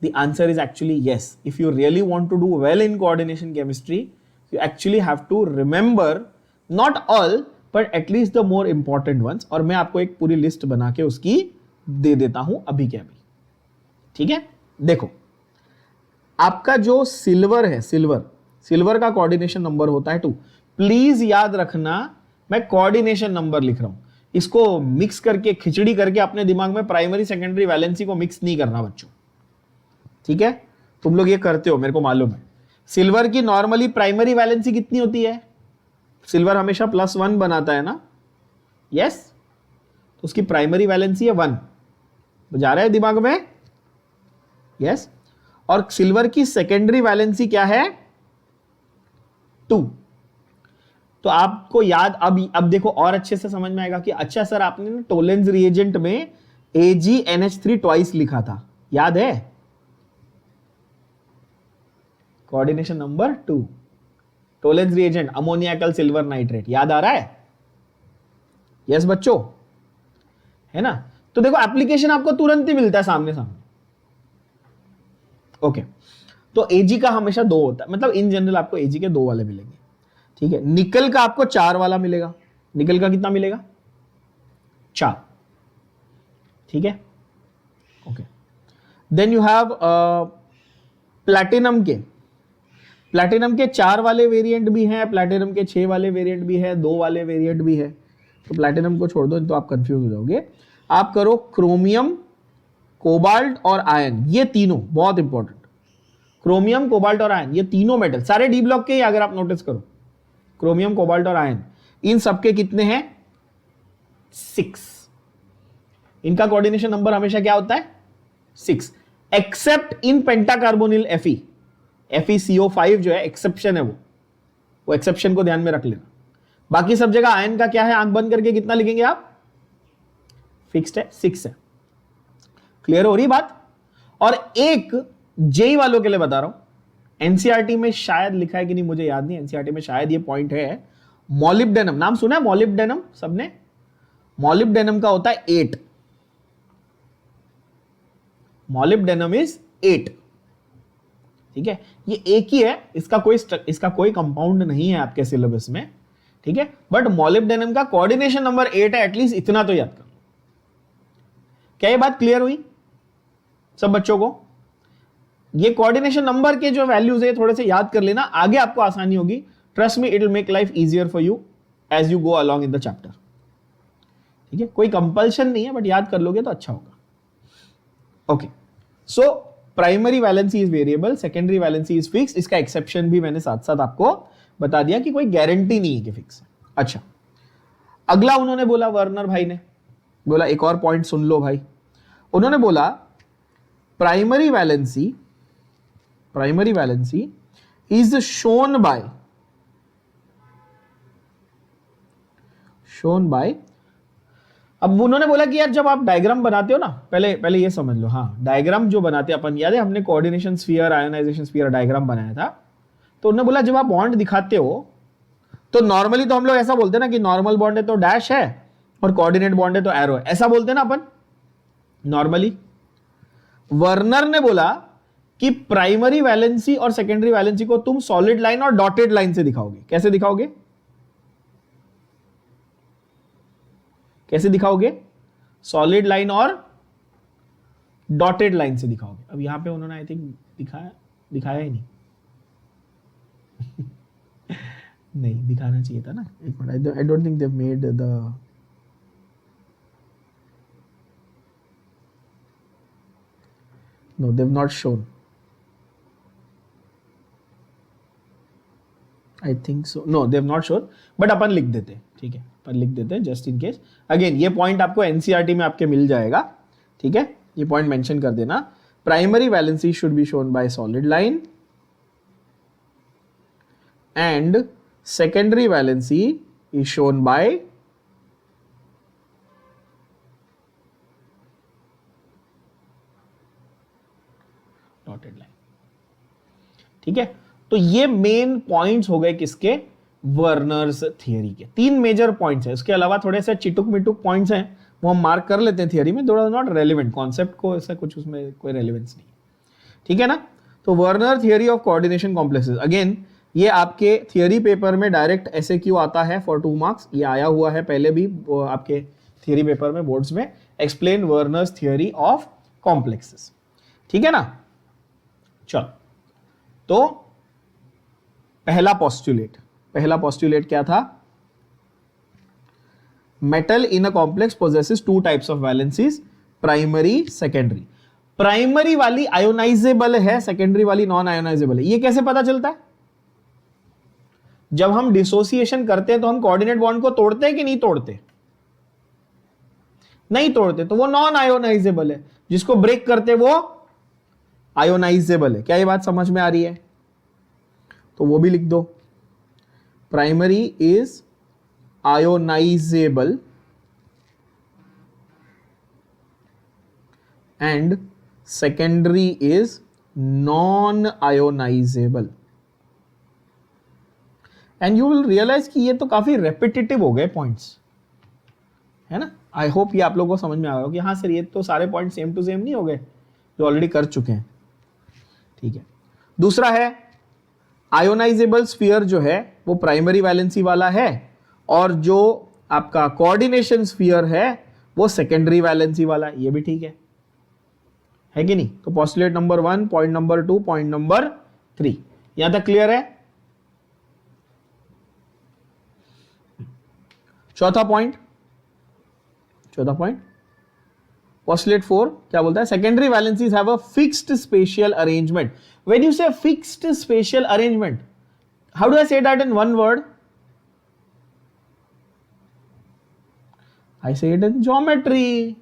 The answer is actually yes. If you really want to do well in coordination chemistry, you actually have to remember not all, but at least the more important ones. और मैं आपको एक पूरी लिस्ट बना के उसकी दे देता हूं अभी के अभी, ठीक है। देखो आपका जो सिल्वर है, सिल्वर का कोऑर्डिनेशन नंबर होता है 2। प्लीज याद रखना मैं कोऑर्डिनेशन नंबर लिख रहा हूं, इसको मिक्स करके खिचड़ी करके अपने दिमाग में प्राइमरी सेकेंडरी वैलेंसी को मिक्स नहीं करना बच्चों, ठीक है। तुम लोग ये करते हो मेरे को मालूम है। सिल्वर की नॉर्मली प्राइमरी वैलेंसी कितनी होती है, सिल्वर हमेशा +1 बनाता है ना, यस। तो उसकी प्राइमरी वैलेंसी है 1, जा रहा है दिमाग में, यस। और सिल्वर की सेकेंडरी वैलेंसी क्या है, 2। तो आपको याद, अब देखो और अच्छे से समझ में आएगा कि अच्छा सर आपने ना टोलेंस रिएजेंट में AgNH3 ट्वाइस लिखा था, याद है, coordination number 2, Tollens reagent ammoniacal silver nitrate, याद आ रहा है, यस बच्चों, है ना। तो देखो एप्लीकेशन आपको तुरंत ही मिलता है सामने सामने, ओके। तो Ag का हमेशा 2 होता है, मतलब इन जनरल आपको Ag के 2 वाले मिलेंगे, ठीक है। निकल का आपको 4 वाला मिलेगा, निकल का कितना मिलेगा, 4, ठीक है, okay. Then you have platinum के 4 वाले वेरिएंट भी हैं, प्लैटिनम के 6 वाले वेरिएंट भी है, 2 वाले वेरिएंट भी है। तो प्लैटिनम को छोड़ दो, तो आप कंफ्यूज हो जाओगे। आप करो क्रोमियम, कोबाल्ट और आयन, ये तीनों बहुत इंपॉर्टेंट, क्रोमियम कोबाल्ट और आयन, ये तीनों मेटल सारे डी ब्लॉक के ही, अगर आप नोटिस करो क्रोमियम कोबाल्ट और आयन, इन सबके कितने हैं, 6। इनका कोऑर्डिनेशन नंबर हमेशा क्या होता है, 6, एक्सेप्ट इन पेंटाकार्बोनिल FeCO5 जो है एक्सेप्शन है, वो एक्सेप्शन को ध्यान में रख लेना। बाकी सब जगह आयन का क्या है, आंख बंद करके कितना लिखेंगे आप, फिक्स्ड है, 6 है। क्लियर हो रही बात। और एक जेई वालों के लिए बता रहा हूं, एनसीईआरटी में शायद लिखा है कि नहीं मुझे याद नहीं, एनसीईआरटी में शायद ये पॉइंट है, मॉलिब्डेनम, नाम सुना है मॉलिब्डेनम सबने, मॉलिब्डेनम का होता है 8, मॉलिब्डेनम इज 8, ठीक है। ये एक ही है, इसका कोई कंपाउंड नहीं है आपके सिलेबस में, ठीक है, बट मॉलिब्डेनम का कोऑर्डिनेशन नंबर 8 है, एटलीस्ट इतना तो याद कर। क्या ये बात क्लियर हुई सब बच्चों को। ये कोऑर्डिनेशन नंबर के जो वैल्यूज है थोड़े से याद कर लेना, आगे आपको आसानी होगी, trust me, it will make life easier for you as you go along in the chapter, ठीक है। कोई कंपल्शन नहीं है, बट याद कर लोगे तो अच्छा होगा, okay. So primary valency is variable, secondary valency is fix, इसका एक्सेप्शन भी मैंने साथ साथ आपको बता दिया कि कोई गारंटी नहीं है कि फिक्स है। अच्छा, अगला उन्होंने बोला, वर्नर भाई ने बोला, एक और पॉइंट सुन लो भाई, उन्होंने बोला primary valency is shown by, अब उन्होंने बोला कि यार जब आप डायग्राम बनाते हो ना, पहले ये समझ लो, हाँ डायग्राम जो बनाते हैं अपन, याद है हमने coordination sphere, ionisation sphere diagram बनाया था, तो उन्होंने बोला जब आप बॉन्ड दिखाते हो तो नॉर्मली तो हम लोग ऐसा बोलते हैं ना कि नॉर्मल बॉन्ड है तो डैश है और कोऑर्डिनेट बॉन्ड है तो एरो है, ऐसा बोलते हैं ना अपन नॉर्मली। वर्नर ने बोला कि प्राइमरी वैलेंसी और सेकेंडरी वैलेंसी को तुम सॉलिड लाइन और डॉटेड लाइन से दिखाओगे। कैसे दिखाओगे? सॉलिड लाइन और डॉटेड लाइन से दिखाओगे। अब यहां पे उन्होंने आई थिंक दिखाया ही नहीं नहीं दिखाना चाहिए था ना, एक minute, I don't think they made the, no they have not shown, I think so, no they have not shown, but अपन लिख देते, ठीक है अपन लिख देते हैं जस्ट इन केस। अगेन ये पॉइंट आपको एनसीईआरटी में आपके मिल जाएगा, ठीक है, ये पॉइंट मेंशन कर देना। Primary valency should be shown by solid line and secondary valency is shown by dotted line, ठीक है। तो ये मेन पॉइंट्स हो गए किसके? वर्नर्स थियरी के। 3 मेजर पॉइंट्स हैं, उसके अलावा थोड़े से चिटुक मिटुक पॉइंट्स हैं, वो हम मार्क कर लेते हैं थियरी में, थोड़ा नॉट रेलिवेंट, कॉन्सेप्ट को ऐसा कुछ उसमें कोई रेलिवेंस नहीं, ठीक है ना। तो Werner theory of coordination complexes, again ये आपके थियरी पेपर में डायरेक्ट एसएक्यू आता है फॉर 2 मार्क्स, ये आया हुआ है पहले भी आपके थियरी पेपर में, बोर्ड्स में, explain Werner's theory of complexes, ठीक है ना। चलो, तो पहला पोस्टुलेट क्या था? Metal in a complex possesses 2 types of valencies, primary secondary. Primary वाली आयोनाइजेबल है, सेकेंडरी वाली नॉन आयोनाइजेबल है। ये कैसे पता चलता है? जब हम डिसोसिएशन करते हैं तो हम कोऑर्डिनेट बॉन्ड को तोड़ते हैं कि नहीं तोड़ते? नहीं तोड़ते, तो वो नॉन आयोनाइजेबल है। जिसको ब्रेक करते वो आयोनाइजेबल है। क्या ये बात समझ में आ रही है? तो वो भी लिख दो, primary is ionisable and secondary is non ionisable. And you will realise कि ये तो काफी रेपिटेटिव हो गए पॉइंट्स, है ना। आई होप ये आप लोगों को समझ में आ गया कि हाँ सर ये तो सारे पॉइंट सेम टू सेम नहीं हो गए जो ऑलरेडी कर चुके हैं, ठीक है। दूसरा है आयोनाइजेबल स्फीयर जो है वो प्राइमरी वैलेंसी वाला है, और जो आपका कोऑर्डिनेशन स्फीयर है वो सेकेंडरी वैलेंसी वाला, ये भी ठीक है कि नहीं। तो postulate number 1, point number 2, point number 3, यहां तक क्लियर है। चौथा पॉइंट पोस्टुलेट 4 क्या बोलता है? Secondary valencies have a fixed spatial arrangement. When you say fixed spatial arrangement, how do I say that in one word? I say it in geometry.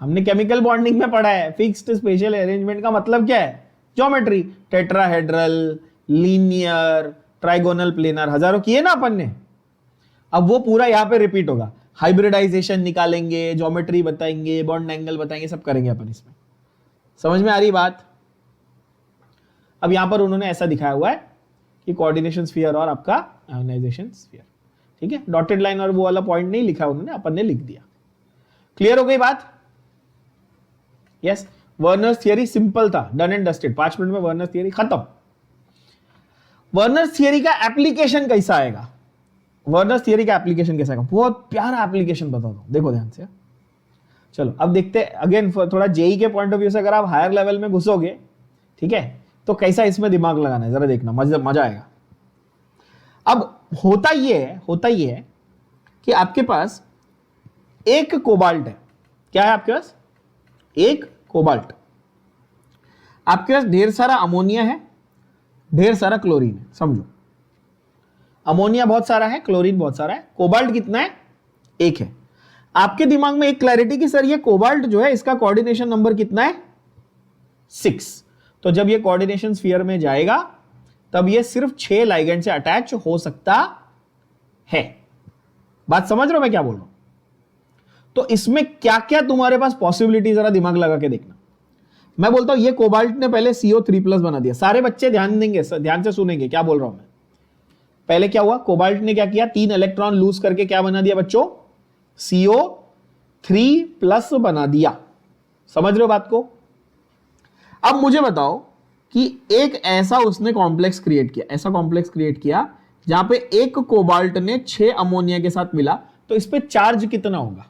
हमने chemical bonding में पढ़ा है, fixed spatial arrangement का मतलब क्या है? Geometry. Tetrahedral, linear, trigonal, planar, हजारों किए ना अपन ने। अब वो पूरा यहां पे रिपीट होगा। हाइब्रिडाइजेशन निकालेंगे, ज्योमेट्री बताएंगे, बॉन्ड एंगल बताएंगे, सब करेंगे अपन इसमें। समझ में आ रही बात? अब यहां पर उन्होंने ऐसा दिखाया हुआ है कि कोऑर्डिनेशन स्फीयर और आपका आयोनाइजेशन स्फीयर, ठीक है। डॉटेड लाइन और वो वाला पॉइंट नहीं लिखा उन्होंने, अपन ने लिख दिया। क्लियर हो गई बात? यस। वर्नर्स थियरी सिंपल था, डन एंड डस्टेड, 5 मिनट में वर्नर्स थियरी खत्म। वर्नर्स थियरी का एप्लीकेशन कैसा आएगा? वर्नर्स थियरी का एप्लीकेशन कैसा है? बहुत प्यारा एप्लीकेशन बताता हूं, देखो ध्यान से। चलो अब देखते हैं, अगेन थोड़ा जेई के पॉइंट ऑफ व्यू से अगर आप हायर लेवल में घुसोगे, ठीक है, तो कैसा इसमें दिमाग लगाना है जरा देखना, मजा आएगा। अब होता ये है कि आपके पास एक कोबाल्ट है। क्या है आपके पास? एक कोबाल्ट। आपके पास ढेर सारा अमोनिया है, ढेर सारा क्लोरीन है। समझो, अमोनिया बहुत सारा है, क्लोरीन बहुत सारा है, कोबाल्ट कितना है? एक है। आपके दिमाग में एक क्लैरिटी कि सर ये कोबाल्ट जो है इसका कोऑर्डिनेशन नंबर कितना है 6। तो जब ये कोऑर्डिनेशन स्फीयर में जाएगा तब ये सिर्फ 6 लाइगेंड से अटैच हो सकता है। बात समझ रहे हो मैं क्या बोल रहा हूं? तो इसमें क्या क्या तुम्हारे पास पॉसिबिलिटी जरा दिमाग लगा के देखना। मैं बोलता हूं ये कोबाल्ट ने पहले CO3+ बना दिया। सारे बच्चे ध्यान देंगे, ध्यान से सुनेंगे क्या बोल रहा हूं मैं। पहले क्या हुआ, कोबाल्ट ने क्या किया, 3 इलेक्ट्रॉन लूज करके क्या बना दिया बच्चों, CO3+ बना दिया। समझ रहे हो बात को? अब मुझे बताओ कि एक ऐसा उसने कॉम्प्लेक्स क्रिएट किया, ऐसा कॉम्प्लेक्स क्रिएट किया जहां पे एक कोबाल्ट ने 6 अमोनिया के साथ मिला, तो इस पे चार्ज कितना होगा?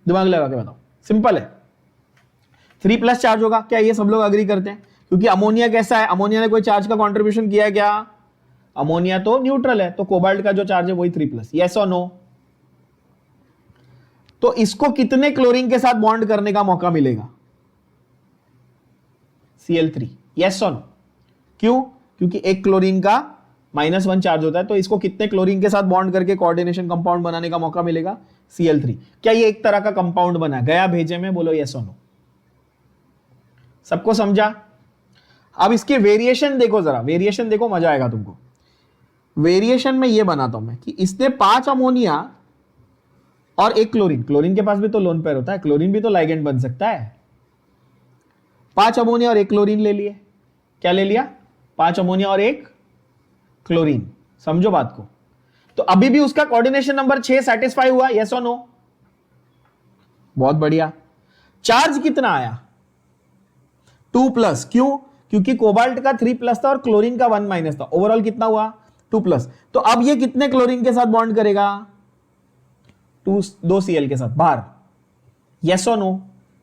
दिमाग लगा के बताओ। सिंपल है, 3+ चार्ज होगा। क्या ये सब लोग अग्री करते हैं? क्योंकि अमोनिया कैसा है, अमोनिया ने कोई चार्ज का कॉन्ट्रीब्यूशन किया है क्या? अमोनिया तो न्यूट्रल है, तो कोबाल्ट का जो चार्ज है वही 3+। यस और नो? तो इसको कितने क्लोरीन के साथ बॉन्ड करने का मौका मिलेगा? Cl3। यस और नो? क्यों? क्योंकि एक क्लोरीन का -1 चार्ज होता है, तो इसको कितने क्लोरीन के साथ बॉन्ड करके कोऑर्डिनेशन कंपाउंड बनाने का मौका मिलेगा? Cl3। क्या ये एक तरह का कंपाउंड बना गया भेजे में? बोलो यस और नो। सबको समझा? अब इसके वेरिएशन देखो, जरा वेरिएशन देखो, मजा आएगा तुमको। वेरिएशन में ये बनाता हूं मैं कि इसने 5 अमोनिया और एक क्लोरीन, क्लोरीन के पास भी तो लोन पेयर होता है, क्लोरीन भी तो लाइगेंड बन सकता है। 5 अमोनिया और एक क्लोरीन ले लिए। क्या ले लिया? 5 अमोनिया और एक क्लोरीन। समझो बात को। तो अभी भी उसका कोऑर्डिनेशन नंबर 6 सेटिस्फाई हुआ? यस और नो? बहुत बढ़िया। चार्ज कितना आया? 2+। क्यों? क्योंकि कोबाल्ट का 3+ था और क्लोरीन का 1- था। ओवरऑल कितना हुआ? 2+। तो अब ये कितने क्लोरीन के साथ बॉन्ड करेगा? 2 Cl के साथ बाहर। यस और नो?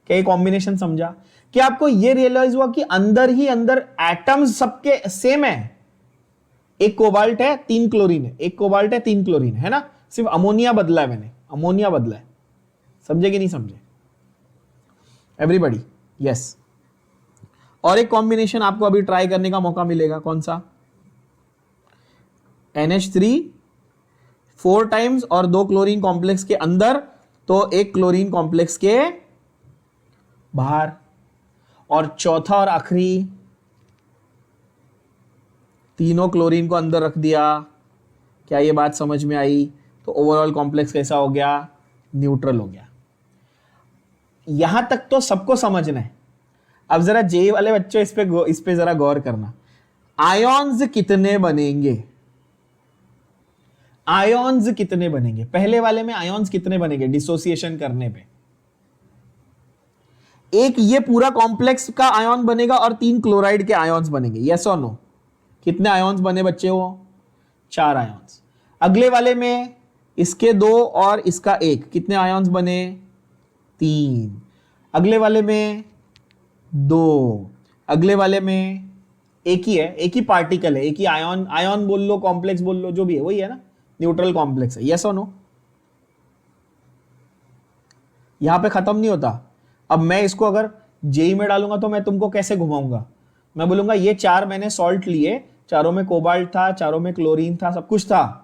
क्या ये कॉम्बिनेशन समझा? क्या आपको ये रियलाइज हुआ कि अंदर ही अंदर एटम्स सबके सेम है? एक कोबाल्ट है 3 क्लोरीन है, एक कोबाल्ट है 3 क्लोरीन है ना, सिर्फ अमोनिया बदला है, मैंने अमोनिया बदला है। समझे कि नहीं समझे एवरीबॉडी? यस। और एक कॉम्बिनेशन आपको अभी ट्राई करने का मौका मिलेगा, कौन सा? NH3 4 टाइम्स और 2 क्लोरीन कॉम्प्लेक्स के अंदर, तो एक क्लोरीन कॉम्प्लेक्स के बाहर। और चौथा और आखिरी, तीनों क्लोरीन को अंदर रख दिया। क्या ये बात समझ में आई? तो ओवरऑल कॉम्प्लेक्स कैसा हो गया? न्यूट्रल हो गया। यहां तक तो सबको समझना है। अब जरा जे वाले बच्चों इस पे जरा गौर करना। आयोन्स कितने बनेंगे? आयोन्स कितने बनेंगे? पहले वाले में आयोन्स कितने बनेंगे डिसोसिएशन करने पे? एक ये पूरा कॉम्प्लेक्स का आयन बनेगा और 3 क्लोराइड के आयन्स बनेंगे। यस और नो? कितने आयन्स बने बच्चे? वो 4 आयन्स। अगले वाले में इसके 2 और इसका 1, कितने आयन्स बने? 3। अगले वाले में 2। अगले वाले में एक ही है, एक ही पार्टिकल है, एक ही आयन, आयन बोल लो, कॉम्प्लेक्स बोल लो, जो भी है वही है ना, न्यूट्रल कॉम्प्लेक्स है। यस और नो? यहां पे खत्म नहीं होता। अब मैं इसको अगर जेई में डालूंगा तो मैं तुमको कैसे घुमाऊंगा? मैं बोलूंगा ये 4 मैंने सॉल्ट लिए, चारों में कोबाल्ट था, चारों में क्लोरीन था, सब कुछ था।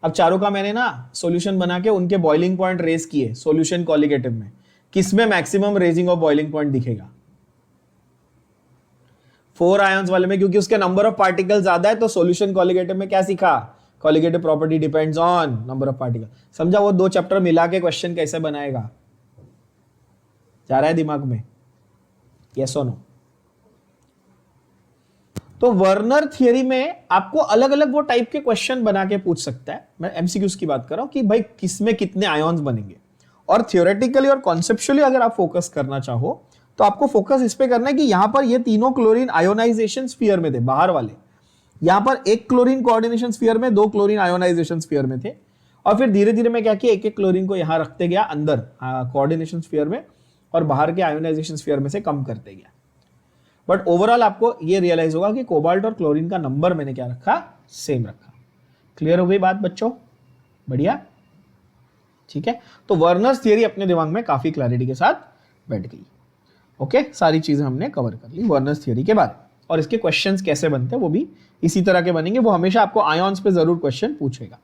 अब चारों का मैंने ना सॉल्यूशन बना के उनके बॉइलिंग पॉइंट रेज किए सॉल्यूशन कॉलिगेटिव में। किसमें maximum raising of boiling point दिखेगा? 4 आयंस वाले में, क्योंकि उसके नंबर ऑफ पार्टिकल ज्यादा है। तो सॉल्यूशन कॉलिगेटिव में क्या सीखा? Colligative property depends on number of particle. समझा? वो 2 चैप्टर मिला के क्वेश्चन कैसे बनाएगा? जा रहा है दिमाग में? यस और नो? तो वर्नर थियरी में आपको अलग अलग वो टाइप के क्वेश्चन बना के पूछ सकता है। मैं एमसीक्यूज की बात कर रहा हूं कि भाई किसमें कितने आयन्स बनेंगे। और थियोरेटिकली और कॉन्सेप्चुअली अगर आप फोकस करना चाहो तो आपको फोकस इस पे करना है कि यहां पर ये तीनों क्लोरीन आयोनाइजेशन स्फीयर में थे, बाहर वाले। यहां पर एक क्लोरीन कोऑर्डिनेशन स्फीयर में, 2 क्लोरीन आयोनाइजेशन स्फीयर में थे। और फिर धीरे धीरे मैं क्या किया, एक एक क्लोरीन को यहां रखते गया अंदर कोऑर्डिनेशन स्फीयर में, और बाहर के आयोनाइजेशन स्फीयर में से कम करते गया। बट ओवरऑल आपको ये रियलाइज होगा कि कोबाल्ट और क्लोरीन का नंबर मैंने क्या रखा? सेम रखा। क्लियर हो गई बात बच्चों? बढ़िया, ठीक है। तो वर्नर्स थियरी अपने दिमाग में काफी क्लैरिटी के साथ बैठ गई। ओके, सारी चीजें हमने कवर कर ली वर्नर्स थियरी के बारे में। और इसके क्वेश्चंस कैसे बनते हैं वो भी इसी तरह के बनेंगे। वो हमेशा आपको आयन्स पे जरूर क्वेश्चन पूछेगा।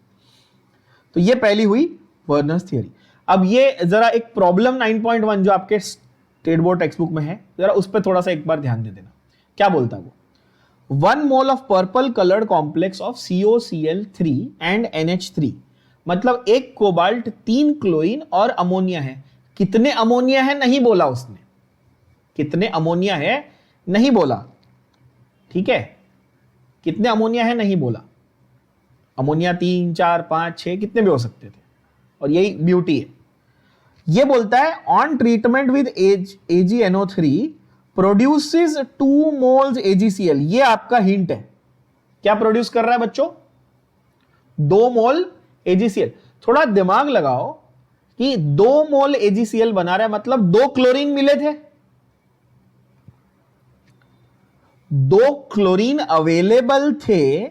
तो ये पहली हुई वर्नर्स थियरी। अब ये जरा एक प्रॉब्लम 9.1 जो आपके स्टेट बोर्ड टेक्स्ट बुक में है, जरा उस पर थोड़ा सा एक बार ध्यान दे देना। क्या बोलता है वो? 1 mole of purple coloured complex of COCl3 and NH3, मतलब एक कोबाल्ट, 3 क्लोरीन और अमोनिया है। कितने अमोनिया है नहीं बोला उसने, कितने अमोनिया है नहीं बोला, ठीक है, कितने अमोनिया है नहीं बोला। अमोनिया 3, 4, 5, 6 कितने भी हो सकते थे, और यही ब्यूटी है। ये बोलता है on treatment with AgNO3 produces 2 moles AgCl। ये आपका हिंट है। क्या प्रोड्यूस कर रहा है बच्चों? 2 मोल AgCl। थोड़ा दिमाग लगाओ कि 2 मोल AgCl बना रहा है, मतलब 2 क्लोरीन मिले थे, 2 क्लोरीन अवेलेबल थे,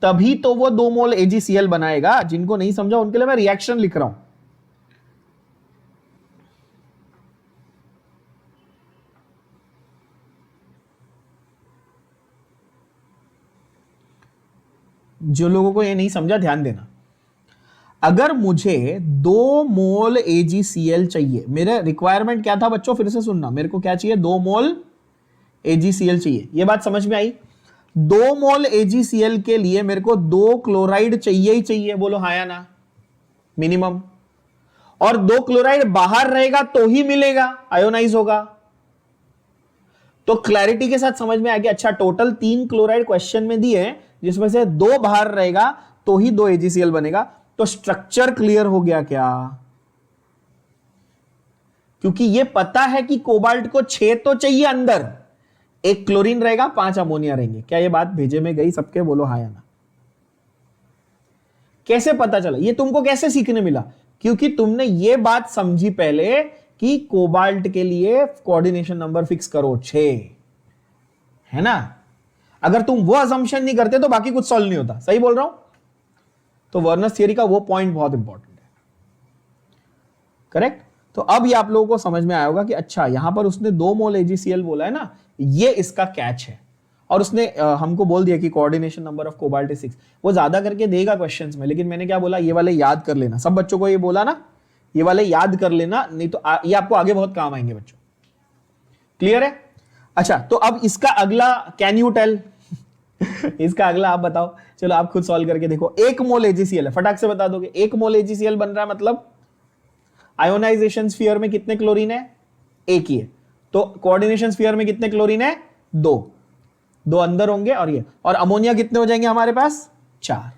तभी तो वो 2 मोल AgCl बनाएगा। जिनको नहीं समझा उनके लिए मैं रिएक्शन लिख रहा हूं। जो लोगों को ये नहीं समझा ध्यान देना। अगर मुझे 2 मोल AgCl चाहिए, मेरा रिक्वायरमेंट क्या था बच्चों, फिर से सुनना, मेरे को क्या चाहिए? 2 मोल AgCl चाहिए। ये बात समझ में आई? 2 मोल AgCl के लिए मेरे को 2 क्लोराइड चाहिए ही चाहिए, बोलो हाँ या ना, मिनिमम। और 2 क्लोराइड बाहर रहेगा तो ही मिलेगा, आयोनाइज होगा। तो क्लैरिटी के साथ समझ में आ गया। अच्छा, टोटल 3 क्लोराइड क्वेश्चन में दिए, जिसमें से 2 बाहर रहेगा तो ही 2 AgCl बनेगा। तो स्ट्रक्चर क्लियर हो गया क्या? क्योंकि ये पता है कि कोबाल्ट को 6 तो चाहिए अंदर, 1 क्लोरीन रहेगा, 5 अमोनिया रहेंगे। क्या ये बात भेजे में गई सबके? बोलो हाँ या ना। कैसे पता चला? ये तुमको कैसे सीखने मिला? क्योंकि तुमने ये बात समझी पहले कि कोबाल्ट के लिए कोऑर्डिनेशन नंबर फिक्स करो 6, है ना। अगर तुम वो असम्पशन नहीं करते तो बाकी कुछ सॉल्व नहीं होता। सही बोल रहा हूं? तो वर्नर्स थियरी का वो पॉइंट बहुत इंपॉर्टेंट है। करेक्ट। तो अब ये आप लोगों को समझ में आया होगा कि अच्छा, यहां पर उसने 2 मोल AgCl बोला है ना, ये इसका कैच है। और उसने हमको बोल दिया कि coordination number of cobalt is 6। वो ज्यादा करके देगा क्वेश्चंस में, लेकिन मैंने क्या बोला, ये वाले याद कर लेना। सब बच्चों को ये बोला ना, ये वाले याद कर लेना, नहीं तो ये आपको आगे बहुत काम आएंगे बच्चों। क्लियर है? अच्छा, तो अब इसका अगला कैन यू टेल इसका अगला आप बताओ। चलो आप खुद सॉल्व करके देखो। 1 मोल AgCl है, फटाक से बता दोगे। 1 मोल AgCl बन रहा है, मतलब आयोनाइजेशन स्फीयर में कितने क्लोरीन है? 1 ही है। तो कोऑर्डिनेशन स्फीयर में कितने क्लोरीन है? 2 अंदर होंगे, और ये, और अमोनिया कितने हो जाएंगे हमारे पास? 4।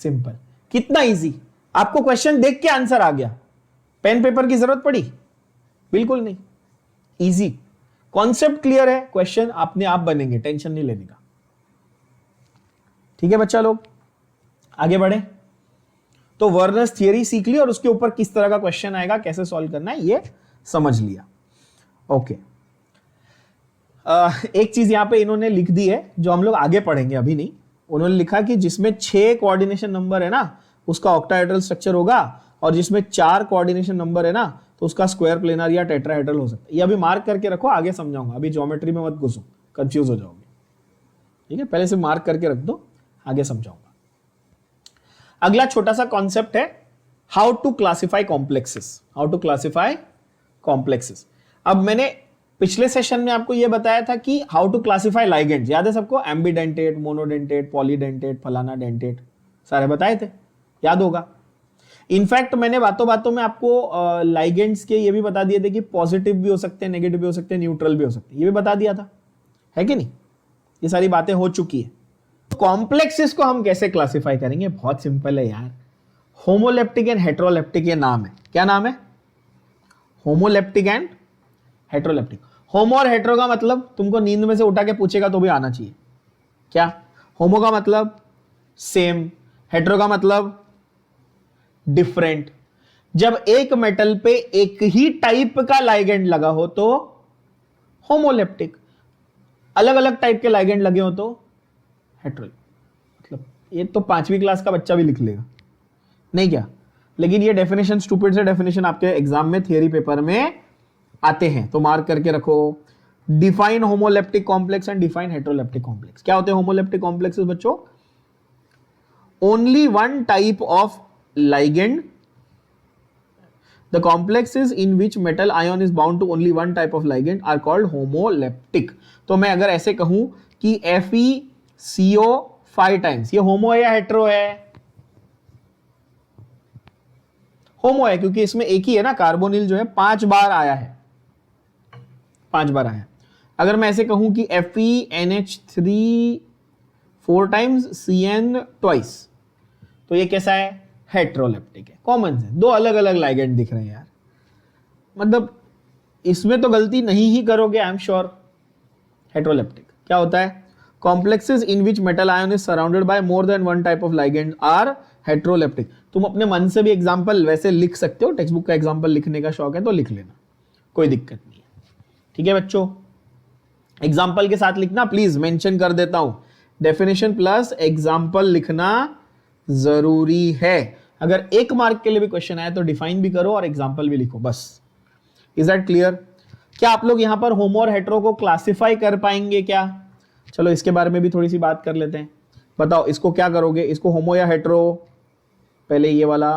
सिंपल। कितना इजी। आपको क्वेश्चन देख के आंसर आ गया, पेन पेपर की जरूरत पड़ी? बिल्कुल नहीं। इजी, कॉन्सेप्ट क्लियर है, क्वेश्चन अपने आप बनेंगे, टेंशन नहीं लेने का। ठीक है बच्चा लोग, आगे बढ़े। तो वर्नर्स थियरी सीख ली, और उसके ऊपर किस तरह का क्वेश्चन आएगा, कैसे सॉल्व करना है, ये समझ लिया। ओके। एक चीज यहां पे इन्होंने लिख दी है, जो हम लोग आगे पढ़ेंगे, अभी नहीं। उन्होंने लिखा कि जिसमें 6 कोऑर्डिनेशन नंबर है ना, उसका ऑक्टाहेड्रल स्ट्रक्चर होगा, और जिसमें 4 कोऑर्डिनेशन नंबर है ना, तो उसका स्क्वायर प्लेनर या टेट्राहेड्रल हो सकता है। ये अभी मार्क करके रखो, आगे समझाऊंगा। अभी ज्योमेट्री में मत घुसो, कंफ्यूज हो जाओगे। ठीक है, पहले से मार्क करके रख दो, आगे समझाऊंगा। अगला छोटा सा कॉन्सेप्ट है, how to classify complexes. How to classify complexes. अब मैंने पिछले सेशन में आपको यह बताया था कि हाउ टू क्लासिफाई लाइगेंड्स, याद है सबको? एम्बीडेंटेट, मोनोडेंटेट, पॉलीडेंटेट, फलाना डेंटेट, सारे बताए थे, याद होगा। इनफैक्ट मैंने बातों बातों में आपको लाइगेंड्स के ये भी बता दिए थे कि पॉजिटिव भी हो सकते हैं, नेगेटिव भी हो सकते हैं, न्यूट्रल भी हो सकते हैं, ये भी बता दिया था, है कि नहीं? ये सारी बातें हो चुकी है। कॉम्प्लेक्सेस को हम कैसे क्लासिफाई करेंगे? बहुत सिंपल है यार। होमोलेप्टिक एंड हेट्रोलेप्टिक, ये नाम है। क्या नाम है? Homoleptic and heteroleptic. होमो और हेट्रो का मतलब तुमको नींद में से उठा के पूछेगा तो भी आना चाहिए। क्या? होमो का मतलब सेम, हेट्रो का मतलब डिफरेंट। जब एक मेटल पे एक ही टाइप का लाइगेंड लगा हो तो होमोलेप्टिक, अलग अलग टाइप के लाइगेंड लगे हो तो हेट्रो। मतलब ये तो 5वीं क्लास का बच्चा भी लिख लेगा, नहीं क्या? लेकिन ये डेफिनेशन, स्टूपिड से डेफिनेशन आपके एग्जाम में थियरी पेपर में आते हैं, तो मार्क करके रखो। Define homoleptic complex and define heteroleptic complex. क्या होते हैं होमोलेप्टिक कॉम्प्लेक्सेस बच्चों? Only one type of ligand the complexes in which metal ion is bound to only one type of ligand are called homoleptic. तो मैं अगर ऐसे कहूं कि FeCO 5 टाइम्स, ये होमो है या हेट्रो है? होमो है, क्योंकि इसमें एक ही है ना, कार्बोनिल जो है 5 बार आया है, 5 बार आया है। अगर मैं ऐसे कहूं कि FeNH3 4 टाइम्स CN ट्वाइस, तो ये कैसा है? हेट्रोलेप्टिक है। कॉमन है, दो अलग अलग लाइगेंड दिख रहे हैं यार, मतलब इसमें तो गलती नहीं ही करोगे, आई एम श्योर। हेट्रोलेप्टिक क्या होता है? Complexes in which metal ion is surrounded by more than one type of ligand are heteroleptic. तुम अपने मन से भी एग्जांपल वैसे लिख सकते हो, टेक्स्ट बुक का एग्जांपल लिखने का शौक है तो लिख लेना, कोई दिक्कत नहीं है। ठीक है बच्चों, एग्जांपल के साथ लिखना प्लीज, मेंशन कर देता हूं, डेफिनेशन प्लस एग्जांपल लिखना जरूरी है। अगर 1 मार्क के लिए भी क्वेश्चन आए तो डिफाइन भी करो और एग्जांपल भी लिखो बस। Is that clear? क्या आप लोग यहां पर होमो और हेट्रो को क्लासिफाई कर पाएंगे क्या? चलो इसके बारे में भी थोड़ी सी बात कर लेते हैं। बताओ इसको क्या करोगे, इसको होमो या हेट्रो? पहले ये वाला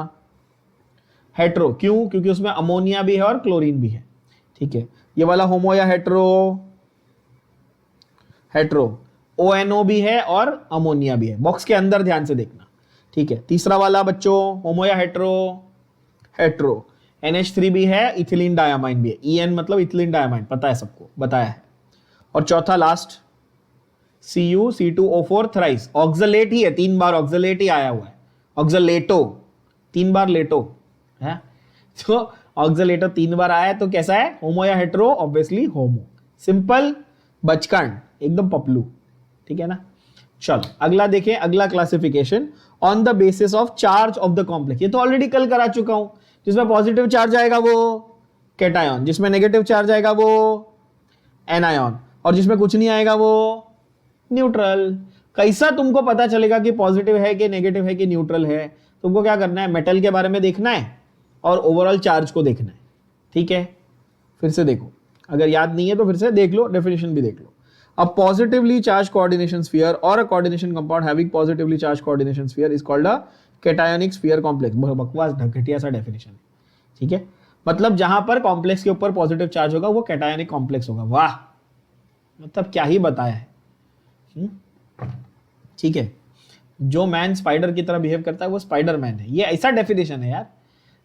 हेट्रो, क्यों? क्योंकि उसमें अमोनिया भी है और क्लोरीन भी है। ठीक है, ये वाला होमो या हेट्रो? हेट्रो, ONO भी है और अमोनिया भी है, बॉक्स के अंदर ध्यान से देखना। ठीक है, तीसरा वाला बच्चों होमो या हेट्रो? हेट्रो, NH3 भी है, इथिलीन डायमाइन भी है, EN मतलब इथिलीन डायमाइन, पता है सबको, बताया है। और चौथा लास्ट CuC2O4 थ्राइस, ऑक्सलेट ही है, 3 बार ऑक्सलेट ही आया हुआ है, ऑक्सलेटो 3 बार लेटो है, तो ऑक्सलेटो 3 बार आया है, तो कैसा है? होमो या हेट्रो? ऑब्वियसली होमो। सिंपल, बचकान, एकदम पपलू। ठीक है ना? चलो अगला देखें, अगला classification on the basis of charge of the complex. ये तो ऑलरेडी कल करा चुका हूं। जिसमें पॉजिटिव चार्ज आएगा वो कैटायन, जिसमें नेगेटिव चार्ज आएगा वो एनायन, और जिसमें कुछ नहीं आएगा वो न्यूट्रल। कैसा तुमको पता चलेगा कि पॉजिटिव है कि नेगेटिव है कि न्यूट्रल है? तुमको क्या करना है, मेटल के बारे में देखना है और ओवरऑल चार्ज को देखना है। ठीक है, फिर से देखो, अगर याद नहीं है तो फिर से देख लो, डेफिनेशन भी देख लो। A positively charged coordination sphere or a coordination compound having positively charged coordination sphere is called a cationic sphere complex। बकवास घटिया सा डेफिनेशन है। ठीक है, मतलब जहां पर कॉम्प्लेक्स के ऊपर पॉजिटिव चार्ज होगा वो कैटायनिक कॉम्प्लेक्स होगा। वाह, मतलब क्या ही बताया है। ठीक है, जो मैन स्पाइडर की तरह बिहेव करता है वो स्पाइडर मैन है, ये ऐसा डेफिनेशन है यार।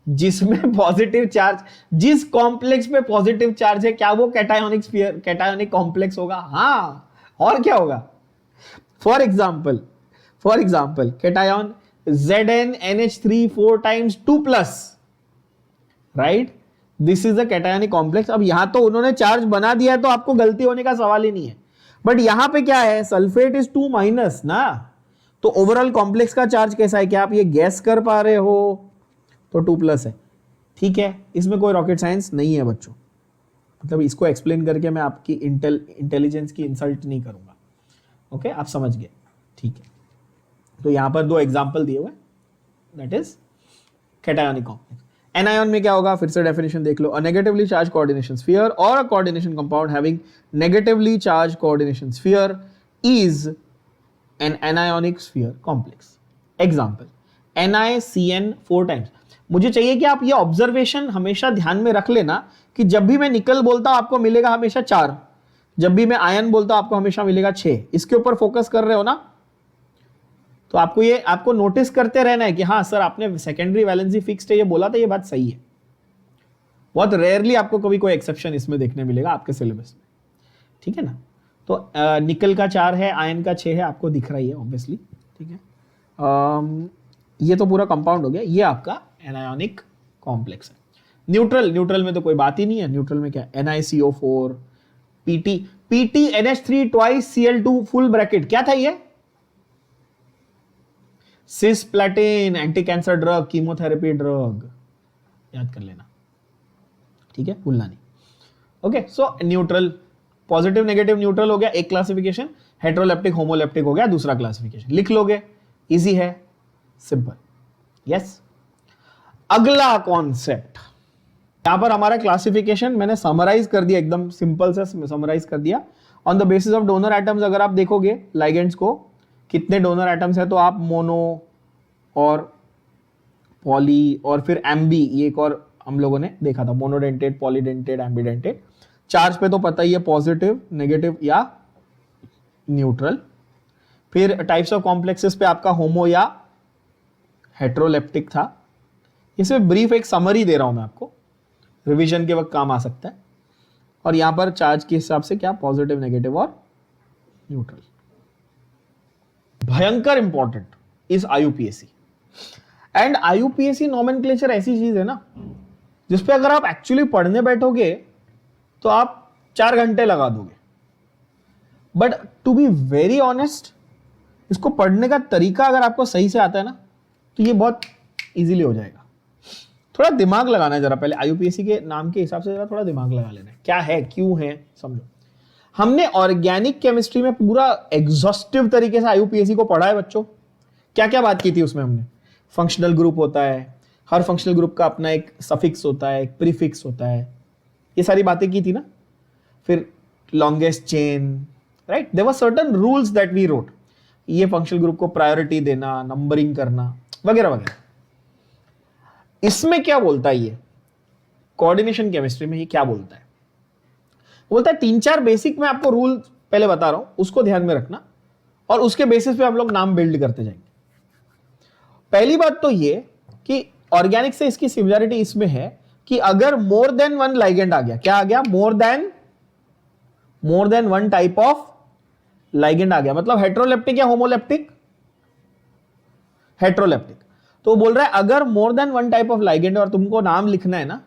जिसमें पॉजिटिव चार्ज, जिस कॉम्प्लेक्स पे पॉजिटिव चार्ज है, क्या वो कैटायोनिक स्फीयर, कैटायोनिक कॉम्प्लेक्स होगा? हाँ, और क्या होगा? For example cation ZnNH3 4 times 2+, right, this is a cationic complex. अब यहां तो उन्होंने चार्ज बना दिया है तो आपको गलती होने का सवाल ही नहीं है, बट यहां पे क्या है, सल्फेट इज 2- ना, तो ओवरऑल कॉम्प्लेक्स का चार्ज कैसा है? क्या आप ये गैस कर पा रहे हो? तो 2+ है। ठीक है, इसमें कोई रॉकेट साइंस नहीं है बच्चों, मतलब इसको एक्सप्लेन करके मैं आपकी इंटेलिजेंस की इंसल्ट नहीं करूंगा। ओके, आप समझ गए? ठीक है, तो यहां पर 2 एग्जांपल दिए हुए, that is cationic complex. Anion में क्या होगा? फिर से डेफिनेशन देख लो, a negatively charged coordination sphere और a coordination compound having negatively charged coordination sphere is an anionic sphere complex. Example NiCN 4 times. मुझे चाहिए कि आप ये ऑब्जर्वेशन हमेशा ध्यान में रख लेना कि जब भी मैं निकल बोलता हूं आपको मिलेगा हमेशा 4, जब भी मैं आयन बोलता हूं आपको हमेशा मिलेगा 6। इसके ऊपर फोकस कर रहे हो ना, तो आपको नोटिस करते रहना है कि हाँ सर आपने सेकेंडरी वैलेंसी फिक्स्ड है ये बोला था, ये बात सही है। बहुत रेयरली आपको कभी कोई एक्सेप्शन इसमें देखने मिलेगा आपके सिलेबस में। ठीक है ना? तो निकल का 4 है, आयन का 6 है, आपको दिख रहा ही है ऑब्वियसली। ठीक है, ये तो पूरा कंपाउंड हो गया, ये आपका एनायोनिक कॉम्प्लेक्स है। न्यूट्रल में तो कोई बात ही नहीं है। न्यूट्रल में क्या? NiCO4 PT NH3 twice Cl2 full bracket, क्या था ये? Cisplatin, anti cancer drug, chemotherapy drug, याद कर लेना। ठीक है, भूलना नहीं। ओके, सो न्यूट्रल, पॉजिटिव नेगेटिव न्यूट्रल हो गया एक क्लासिफिकेशन, हेट्रोलेप्टिक होमोलेप्टिक हो गया दूसरा क्लासिफिकेशन। लिख लोगे, इजी है, सिंपल। यस, अगला कॉन्सेप्ट, यहां पर हमारा क्लासिफिकेशन मैंने समराइज कर दिया, एकदम सिंपल से समराइज कर दिया। On the basis of donor atoms, अगर आप देखोगे लाइगेंड्स को, कितने डोनर एटम्स है, तो आप मोनो और पॉली और फिर एम्बी, ये एक और हम लोगों ने देखा था, मोनोडेंटेड, पॉलीडेंटेड, एम्बीडेंटेड। चार्ज पे तो पता ही है, पॉजिटिव, नेगेटिव या न्यूट्रल। फिर टाइप्स ऑफ कॉम्प्लेक्सेस पे आपका होमो या हेट्रोलेप्टिक था। इसमें ब्रीफ एक समरी दे रहा हूं मैं आपको, रिवीजन के वक्त काम आ सकता है। और यहां पर चार्ज के हिसाब से क्या, पॉजिटिव, नेगेटिव और न्यूट्रल। भयंकर important is IUPAC. And IUPAC nomenclature ऐसी चीज है ना जिसपे अगर आप एक्चुअली पढ़ने बैठोगे तो आप 4 घंटे लगा दोगे। But to be very honest, इसको पढ़ने का तरीका अगर आपको सही से आता है ना तो ये बहुत इजीली हो जाएगा। थोड़ा दिमाग लगाना है जरा, पहले आईयूपीएसी के नाम के हिसाब से जरा थोड़ा दिमाग लगा लेना है, क्या है, क्यों है, समझो। हमने ऑर्गेनिक केमिस्ट्री में पूरा एग्जॉस्टिव तरीके से आईयूपीएसी को पढ़ा है बच्चों। क्या क्या बात की थी उसमें हमने? फंक्शनल ग्रुप होता है, हर फंक्शनल ग्रुप का अपना एक सफिक्स होता है, एक प्रीफिक्स होता है, ये सारी बातें की थी ना। फिर longest chain, right, there were certain rules that we wrote. ये फंक्शनल ग्रुप को प्रायोरिटी देना, नंबरिंग करना, वगैरह वगैरह। इसमें क्या बोलता है ये कोऑर्डिनेशन केमिस्ट्री में, ये क्या बोलता है? बोलता है 3-4 बेसिक मैं आपको रूल पहले बता रहा हूं, उसको ध्यान में रखना, और उसके बेसिस पे हम लोग नाम बिल्ड करते जाएंगे। पहली बात तो ये कि ऑर्गेनिक से इसकी सिमिलरिटी इसमें है कि अगर मोर देन वन लाइगेंड आ गया, क्या आ गया, more than one type of ligand आ गया, मतलब हेट्रोलेप्टिक या होमोलेप्टिक, हेट्रोलेप्टिक। तो बोल रहा है अगर more than one type of ligand और तुमको नाम लिखना है ना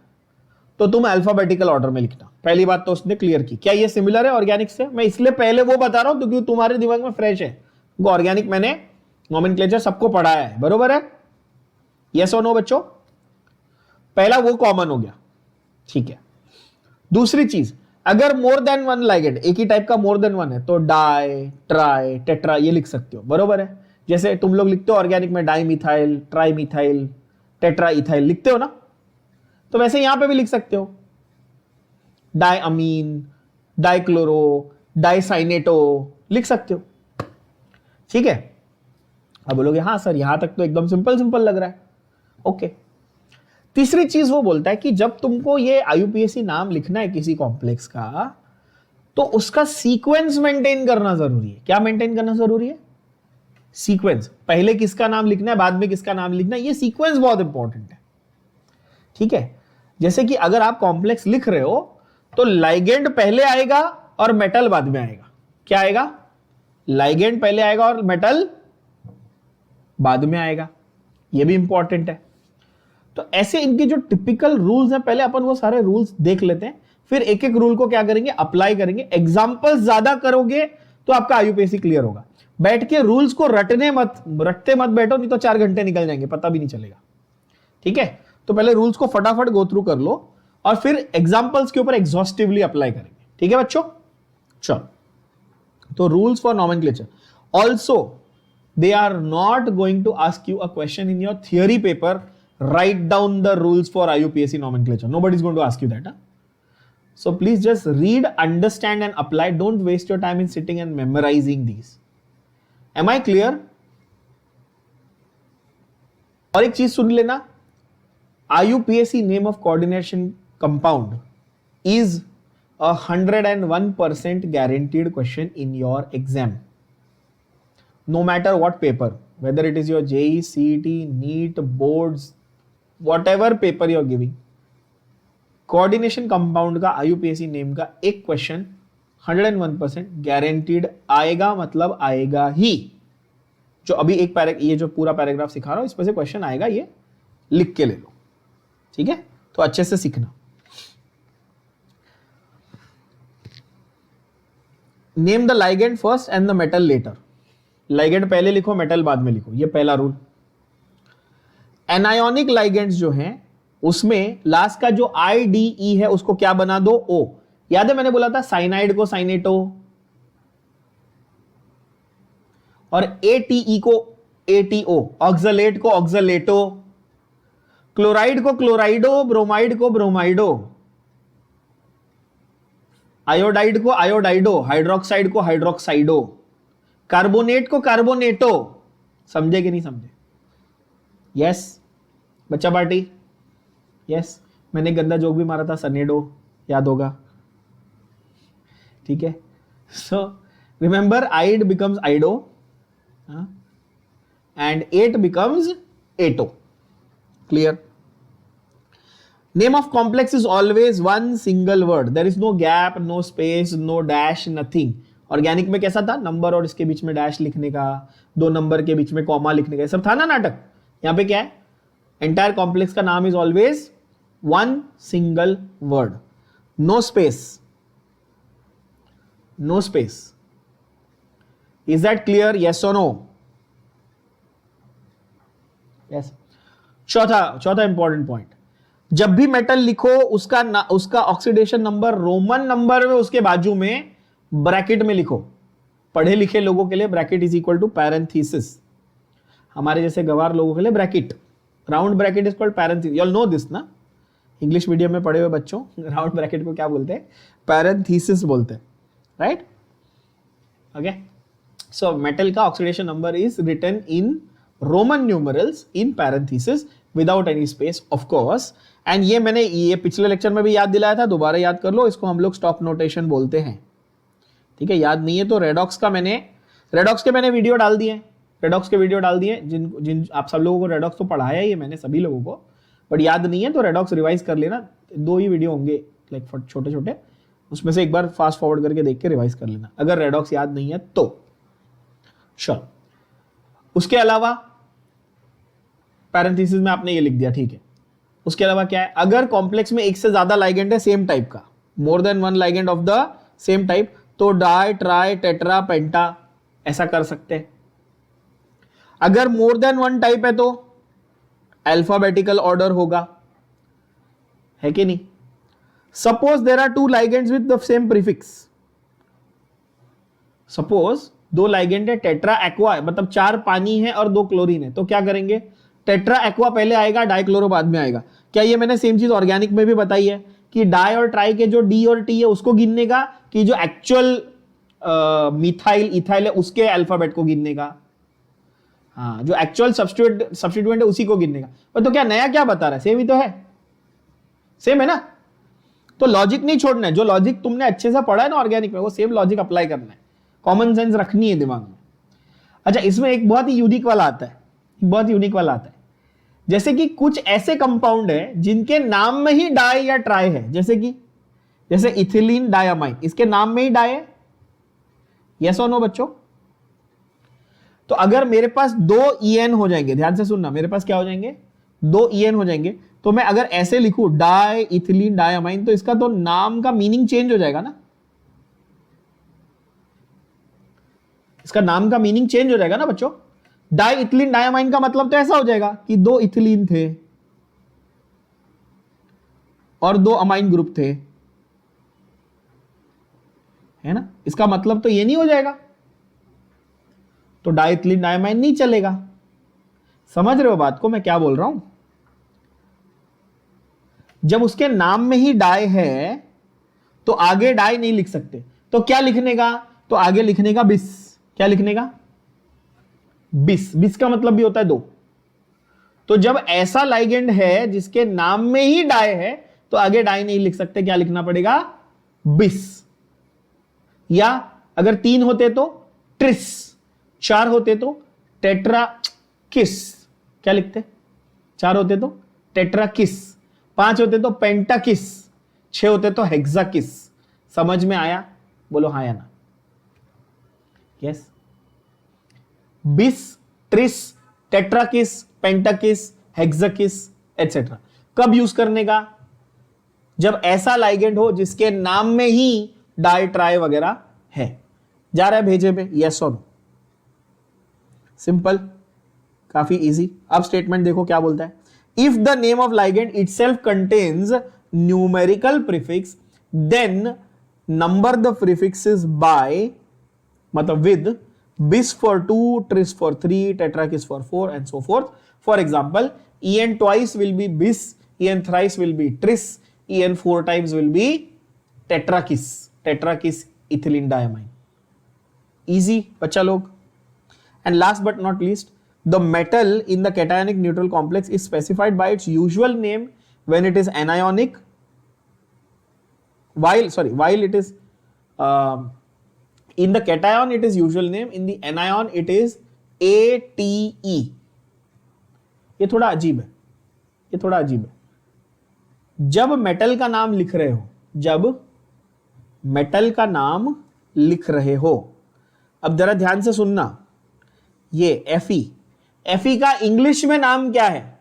तो तुम अल्फाबेटिकल ऑर्डर में लिखना। पहली बात तो उसने क्लियर की। क्या ये सिमिलर है ऑर्गेनिक से? मैं इसलिए पहले वो बता रहा हूं क्योंकि तुम्हारे दिमाग में फ्रेश है। वो ऑर्गेनिक मैंने नोमेनक्लेचर सबको पढ़ाया है, बरोबर है? यस और नो बच्चों? पहला वो कॉमन हो गया, ठीक है। दूसरी चीज, अगर मोर देन वन लाइगेंड, एक ही टाइप का मोर देन वन है, तो डाई, ट्राई, टेट्रा ये लिख सकते हो, बरोबर है? जैसे तुम लोग लिखते हो ऑर्गेनिक में di methyl, tri methyl, tetra ethyl लिखते हो ना, तो वैसे यहां पे भी लिख सकते हो, डाई अमीन, डाइक्लोरो, डाइसाइनेटो लिख सकते हो, ठीक है। अब बोलोगे हाँ सर यहां तक तो एकदम सिंपल सिंपल लग रहा है, ओके। तीसरी चीज वो बोलता है कि जब तुमको ये आईयूपीएसी नाम लिखना है किसी कॉम्प्लेक्स का, तो उसका सीक्वेंस मेंटेन करना जरूरी है। क्या मेंटेन करना जरूरी है? सीक्वेंस। पहले किसका नाम लिखना है, बाद में किसका नाम लिखना है, ये सीक्वेंस बहुत इंपॉर्टेंट है, ठीक है। जैसे कि अगर आप कॉम्प्लेक्स लिख रहे हो तो लाइगेंड पहले आएगा और मेटल बाद में आएगा। क्या आएगा? लाइगेंड पहले आएगा और मेटल बाद में आएगा, ये भी इंपॉर्टेंट है। तो ऐसे इनके जो टिपिकल रूल्स हैं, पहले अपन वो सारे रूल्स देख लेते हैं, फिर एक एक रूल को क्या करेंगे, अप्लाई करेंगे। एग्जांपल्स ज्यादा करोगे तो आपका आईयूपीएसी क्लियर होगा। बैठ के रूल्स को रटते मत बैठो, नहीं तो 4 घंटे निकल जाएंगे, पता भी नहीं चलेगा, ठीक है। तो पहले रूल्स को फटाफट गो थ्रू कर लो और फिर एग्जांपल्स के ऊपर एग्जॉस्टिवली अप्लाई करेंगे, ठीक है बच्चों। चलो, तो rules for nomenclature also, they are not going to ask you a question in your theory paper, write down the rules for IUPAC nomenclature. Nobody is going to ask you that. Huh? So please just read, understand and apply. Don't waste your time in sitting and memorizing these. Am I clear? और एक चीज सुन लेना, IUPAC name of coordination compound is a 101% guaranteed question in your exam. No matter what paper, whether it is your JEE, CET, NEET, boards, whatever paper you are giving, coordination compound का IUPAC name का एक question 101% guaranteed आएगा, मतलब आएगा ही। जो अभी ये जो पूरा पैराग्राफ सिखा रहा हूं इसमें से क्वेश्चन आएगा, ये लिख के ले लो, ठीक है। तो अच्छे से सीखना। Name the ligand first and the metal later. Ligand पहले लिखो, मेटल बाद में लिखो, ये पहला रूल। एनायोनिक लाइगेंड्स जो हैं उसमें लास्ट का जो IDE है उसको क्या बना दो, O। याद है मैंने बोला था साइनाइड को साइनेटो और ATE को ATO, ऑक्सलेट को ऑक्सलेटो, क्लोराइड को क्लोराइडो, ब्रोमाइड को ब्रोमाइडो, आयोडाइड को आयोडाइडो, हाइड्रोक्साइड को हाइड्रोक्साइडो, कार्बोनेट को कार्बोनेटो। समझे कि नहीं समझे? यस बच्चा पार्टी, यस। मैंने गंदा जोक भी मारा था, सनेडो, याद होगा, ठीक है। So remember, ide becomes ido and ate becomes ato. Clear? Name of complex is always one single word, there is no gap, no space, no dash, nothing. Organic में कैसा था, नंबर और इसके बीच में डैश लिखने का, दो नंबर के बीच में कॉमा लिखने का, ये सब था ना नाटक। यहां पे क्या है, एंटायर कॉम्प्लेक्स का नाम is always one single word, no space, no space. Is that clear? Yes और नो? यस। चौथा इंपॉर्टेंट पॉइंट, जब भी मेटल लिखो उसका ऑक्सीडेशन नंबर रोमन नंबर में उसके बाजू में ब्रैकेट में लिखो। पढ़े लिखे लोगों के लिए bracket is equal to parenthesis, हमारे जैसे गवार लोगों के लिए bracket, round bracket is called parenthesis. You all know this ना, इंग्लिश मीडियम में पढ़े हुए बच्चों, राउंड ब्रैकेट को क्या बोलते हैं, पैरेंथेसिस बोलते हैं, राइट? ओके, सो मेटल का oxidation number is written in Roman numerals in parenthesis without any space of course. And ये पिछले लेक्चर में भी याद दिलाया था, दोबारा याद कर लो, इसको हम लोग स्टॉप नोटेशन बोलते हैं, ठीक है। याद नहीं है तो रेडॉक्स के मैंने वीडियो डाल दिए, रेडॉक्स के वीडियो डाल दिए, जिन आप सब लोगों को रेडॉक्स तो पढ़ाया ही है मैंने सभी लोगों को, बट याद नहीं है तो रेडॉक्स रिवाइज कर लेना, 2 ही वीडियो होंगे लाइक छोटे छोटे, उसमें से एक बार फास्ट फॉरवर्ड करके देख के रिवाइज कर लेना अगर रेडॉक्स याद नहीं है तो। चलो, उसके अलावा पैरेंथेसिस में आपने ये लिख दिया, ठीक है। उसके अलावा क्या है, अगर कॉम्प्लेक्स में एक से ज्यादा लाइगेंड है सेम टाइप का, मोर than one ligand of the same type, तो डाई, ट्राई, टेट्रा, पेंटा ऐसा कर सकते हैं। अगर मोर देन वन टाइप है तो अल्फाबेटिकल ऑर्डर होगा, है कि नहीं? Suppose there are 2 ligands with the same prefix, suppose 2 ligand है, टेट्रा एक्वा है, मतलब 4 पानी है और 2 क्लोरीन है, तो क्या करेंगे, टेट्रा एक्वा पहले आएगा, डाइक्लोरो बाद में आएगा। क्या ये मैंने सेम चीज ऑर्गेनिक में भी बताई है कि डाई और ट्राई के जो डी और टी है उसको गिनने का, कि जो एक्चुअल मिथाइल इथाइल है उसके अल्फाबेट को गिनने का? हाँ, जो एक्चुअल सब्स्टिट्यूएंट है उसी को गिनने का। तो क्या नया क्या बता रहा है, सेम ही तो है, सेम है ना। तो लॉजिक नहीं छोड़ना है, जो लॉजिक तुमने अच्छे से पढ़ा है ना ऑर्गेनिक में, वो सेम लॉजिक अप्लाई करना है, कॉमन सेंस रखनी है दिमाग में। अच्छा, इसमें एक बहुत ही यूनिक वाला आता है, जैसे कि कुछ ऐसे कंपाउंड है जिनके नाम में ही डाई या ट्राई है, जैसे इथिलीन डायमाइन, इसके नाम में ही डाई है, यस और नो बच्चों? तो अगर मेरे पास 2 EN हो जाएंगे, ध्यान से सुनना, मेरे पास क्या हो जाएंगे, 2 EN हो जाएंगे, तो मैं अगर ऐसे लिखूं डाई इथिलीन डायमाइन, तो इसका तो नाम का मीनिंग चेंज हो जाएगा ना, इसका नाम का मीनिंग चेंज हो जाएगा ना बच्चों। डाई इथिलीन डायमाइन का मतलब तो ऐसा हो जाएगा कि 2 इथिलीन थे और 2 अमाइन ग्रुप थे, है ना, इसका मतलब तो ये नहीं हो जाएगा, तो डाई इथिलीन डायमाइन नहीं चलेगा। समझ रहे हो बात को मैं क्या बोल रहा हूं? जब उसके नाम में ही डाई है तो आगे डाई नहीं लिख सकते, तो क्या लिखने का, तो आगे लिखने का बिस। क्या लिखने का? बिस का मतलब भी होता है 2। तो जब ऐसा लाइगेंड है जिसके नाम में ही डाई है तो आगे डाई नहीं लिख सकते, क्या लिखना पड़ेगा? बिस। या अगर 3 होते तो ट्रिस, 4 होते तो टेट्रा किस, क्या लिखते? 4 होते तो टेट्रा किस, 5 होते तो पेंटा किस, 6 होते तो हेक्सा किस। समझ में आया? बोलो हाँ या ना। यस। बिस, ट्रिस, टेट्राकिस, पेंटाकिस, हेक्साकिस एटसेट्रा। कब यूज करने का? जब ऐसा लाइगेंड हो जिसके नाम में ही डाई ट्राई वगैरह है। जा रहा है भेजे पे, यस और नो? सिंपल, काफी इजी। अब स्टेटमेंट देखो क्या बोलता है। If the name of ligand itself contains numerical prefix then number the prefixes by, मतलब with, bis for 2, tris for 3, tetrakis for 4 and so forth. For example, en twice will be bis, en thrice will be tris, en 4 times will be tetrakis ethylene diamine. Easy बच्चा लोग। And last but not least, the metal in the cationic neutral complex is specified by its usual name when it is anionic, while it is in the cation it is usual name, in the anion it is ATE. ये थोड़ा अजीब है, ये थोड़ा अजीब है। जब metal का नाम लिख रहे हो, जब मेटल का नाम लिख रहे हो, अब जरा ध्यान से सुनना, ये Fe का इंग्लिश में नाम क्या है?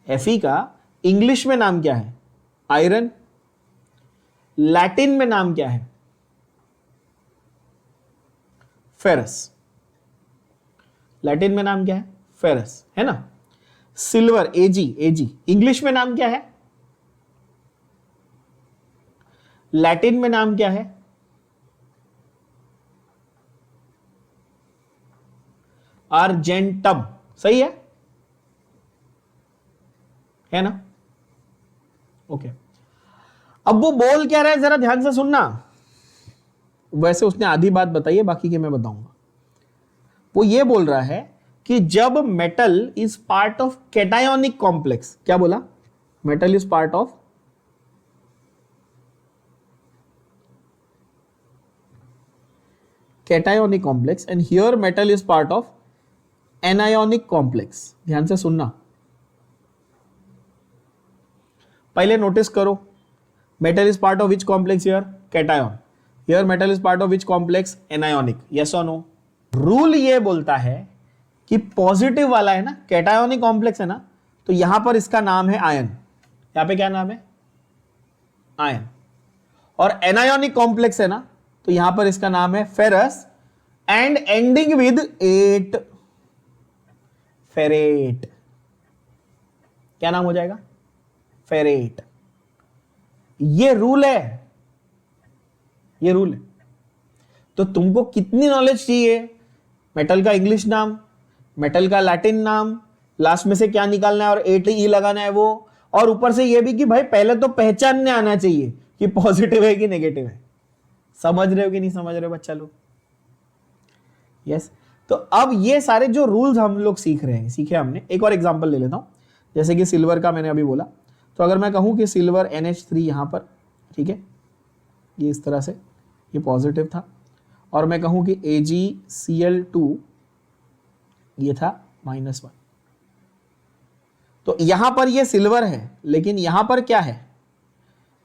Fe का इंग्लिश में नाम क्या है? आयरन। लैटिन में नाम क्या है? फेरस। लैटिन में नाम क्या है? फेरस, है ना। सिल्वर Ag, इंग्लिश में नाम क्या है? लैटिन में नाम क्या है? आर्जेंटम। सही है ना? ओके। अब वो बोल क्या रहा है, जरा ध्यान से सुनना। वैसे उसने आधी बात बताई है, बाकी के मैं बताऊंगा। वो ये बोल रहा है कि जब metal is part of cationic complex, क्या बोला? Metal is part of cationic complex and here metal is part of anionic complex. ध्यान से सुनना, पहले नोटिस करो, metal is part of which complex? Here cation, here metal is part of which complex? Anionic. Yes और no? Rule ये बोलता है कि पॉजिटिव वाला है ना, कैटायोनिक कॉम्प्लेक्स है ना, तो यहां पर इसका नाम है आयन। यहां पे क्या नाम है? आयन। और एनायोनिक कॉम्प्लेक्स है ना, तो यहां पर इसका नाम है ferrous and ending with 8, ferrate. क्या नाम हो जाएगा? फेरेट। ये रूल है, ये रूल है। तो तुमको कितनी नॉलेज चाहिए? मेटल का इंग्लिश नाम, मेटल का लैटिन नाम, लास्ट में से क्या निकालना है और ATE लगाना है वो, और ऊपर से ये भी कि भाई पहले तो पहचानने आना चाहिए कि पॉजिटिव है कि नेगेटिव है। समझ रहे हो कि नहीं समझ रहे हो बच्चा लोग? यस। तो अब ये सारे जो रूल्स हम लोग सीखे हमने। एक और एग्जांपल ले लेता हूं, जैसे कि सिल्वर का मैंने अभी बोला, तो अगर मैं कहूं कि सिल्वर NH3 यहां पर, ठीक है, ये इस तरह से, ये पॉजिटिव था, और मैं कहूं कि AgCl2 ये था -1, तो यहां पर ये सिल्वर है, लेकिन यहां पर क्या है?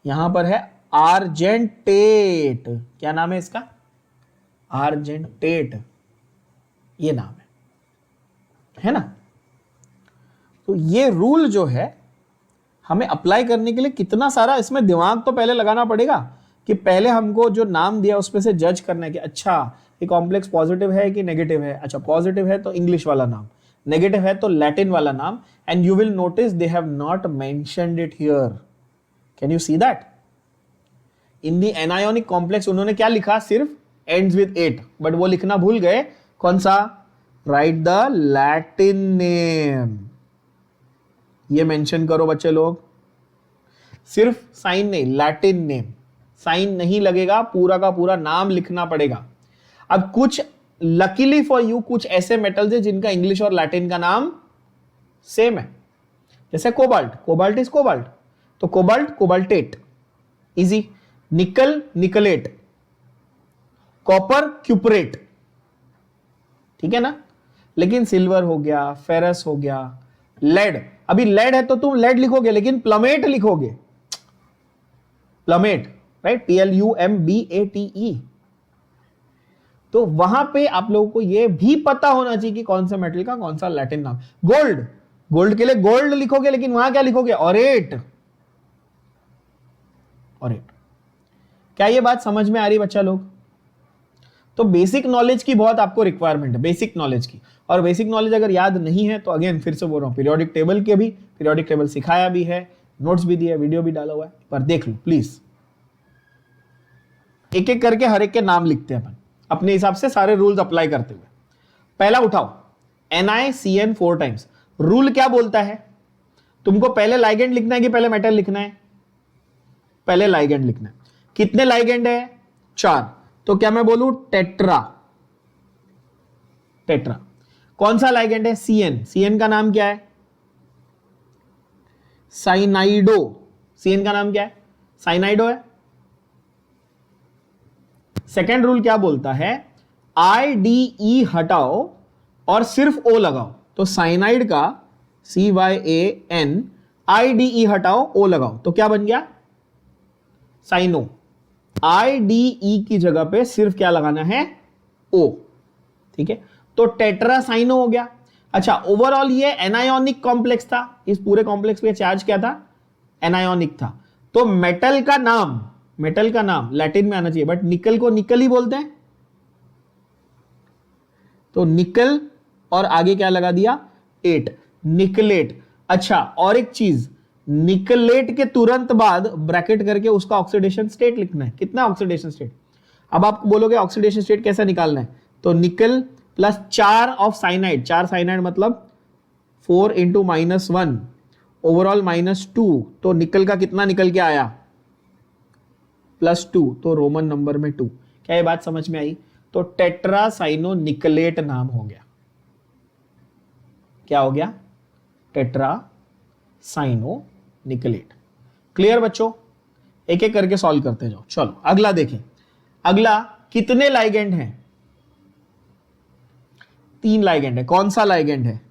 यहां पर है आर्जेंटेट। क्या नाम है इसका? आर्जेंटेट, ये नाम है ना। तो ये रूल जो है हमें अप्लाई करने के लिए कितना सारा इसमें दिमाग तो पहले लगाना पड़ेगा, कि पहले हमको जो नाम दिया उसमें से जज करना है कि अच्छा ये कॉम्प्लेक्स पॉजिटिव है कि नेगेटिव है। अच्छा पॉजिटिव है तो इंग्लिश वाला नाम, नेगेटिव है तो लैटिन वाला नाम, and you will notice they have not mentioned it here. Can you see that? In the anionic complex उन्होंने क्या लिखा? सिर्फ एंड्स विद 8, बट वो लिखना भूल गए। कौन सा? Right the Latin name. ये मेंशन करो बच्चे लोग, सिर्फ साइन नहीं, लैटिन नेम। साइन नहीं लगेगा, पूरा का पूरा नाम लिखना पड़ेगा। अब कुछ लकीली फॉर यू कुछ ऐसे मेटल्स है जिनका इंग्लिश और लैटिन का नाम सेम है, जैसे कोबाल्ट, कोबाल्ट इज कोबाल्ट, तो कोबाल्ट कोबाल्टेट, इजी। निकल निकलेट, कॉपर क्यूपरेट, ठीक है ना। लेकिन सिल्वर हो गया, फेरस हो गया, लेड, अभी लेड है तो तुम लेड लिखोगे, लेकिन प्लमेट लिखोगे, प्लमेट, राइट, PLUMBATE। तो वहां पे आप लोगों को यह भी पता होना चाहिए कि कौन सा मेटल का कौन सा लैटिन नाम। गोल्ड, गोल्ड के लिए गोल्ड लिखोगे, लेकिन वहां क्या लिखोगे? ऑरेट, ऑरेट। क्या ये बात समझ में आ रही बच्चा लोग? तो बेसिक नॉलेज की बहुत आपको रिक्वायरमेंट है, बेसिक नॉलेज की। और बेसिक नॉलेज अगर याद नहीं है तो अगेन फिर से बोल रहा हूं, पीरियोडिक टेबल के भी, पीरियोडिक टेबल सिखाया भी है, नोट्स भी दिए, वीडियो भी डाला हुआ है, पर देख लो प्लीज। एक एक करके हर एक के नाम लिखते हैं अपन अपने हिसाब से, सारे रूल्स अप्लाई करते हुए। पहला उठाओ, NiCN 4 टाइम्स। रूल क्या बोलता है? तुमको पहले लाइगेंड लिखना है कि पहले मेटल लिखना है? पहले लाइगेंड लिखना है। कितने लाइगेंड है? 4। तो क्या मैं बोलूं? Tetra, tetra. कौन सा लाइगेंड है? CN। CN का नाम क्या है? साइनाइडो, CN का नाम क्या है? साइनाइडो है। सेकेंड रूल क्या बोलता है? IDE हटाओ और सिर्फ O लगाओ। तो साइनाइड का CYAN, IDE हटाओ, O लगाओ, तो क्या बन गया? साइनो। IDE की जगह पे सिर्फ क्या लगाना है? O। ठीक है, तो टेट्रा साइनो हो गया। अच्छा, ओवरऑल ये एनायोनिक कॉम्प्लेक्स था। इस पूरे कॉम्प्लेक्स पे चार्ज क्या था? एनायोनिक था। तो मेटल का नाम लैटिन में आना चाहिए, बट निकल को निकल ही बोलते हैं, तो निकल और आगे क्या लगा दिया? 8, निकलेट। अच्छा, और एक चीज, निकलेट के तुरंत बाद ब्रैकेट करके उसका ऑक्सीडेशन स्टेट लिखना है। कितना ऑक्सीडेशन स्टेट? अब आप बोलोगे ऑक्सीडेशन स्टेट कैसे निकालना है? तो nickel plus 4 of cyanide, 4 cyanide मतलब 4 इंटू -1, ओवरऑल -2, तो निकल का कितना निकल के आया? +2, तो रोमन नंबर में 2। क्या ये बात समझ में आई? तो टेट्रासाइनो निकलेट नाम हो गया। क्या हो गया? टेट्रासाइनो निकलेट। क्लियर बच्चों? एक एक करके सॉल्व करते जाओ। चलो अगला देखें। अगला, कितने लाइगेंड हैं? 3 लाइगेंड है। कौन सा लाइगेंड है?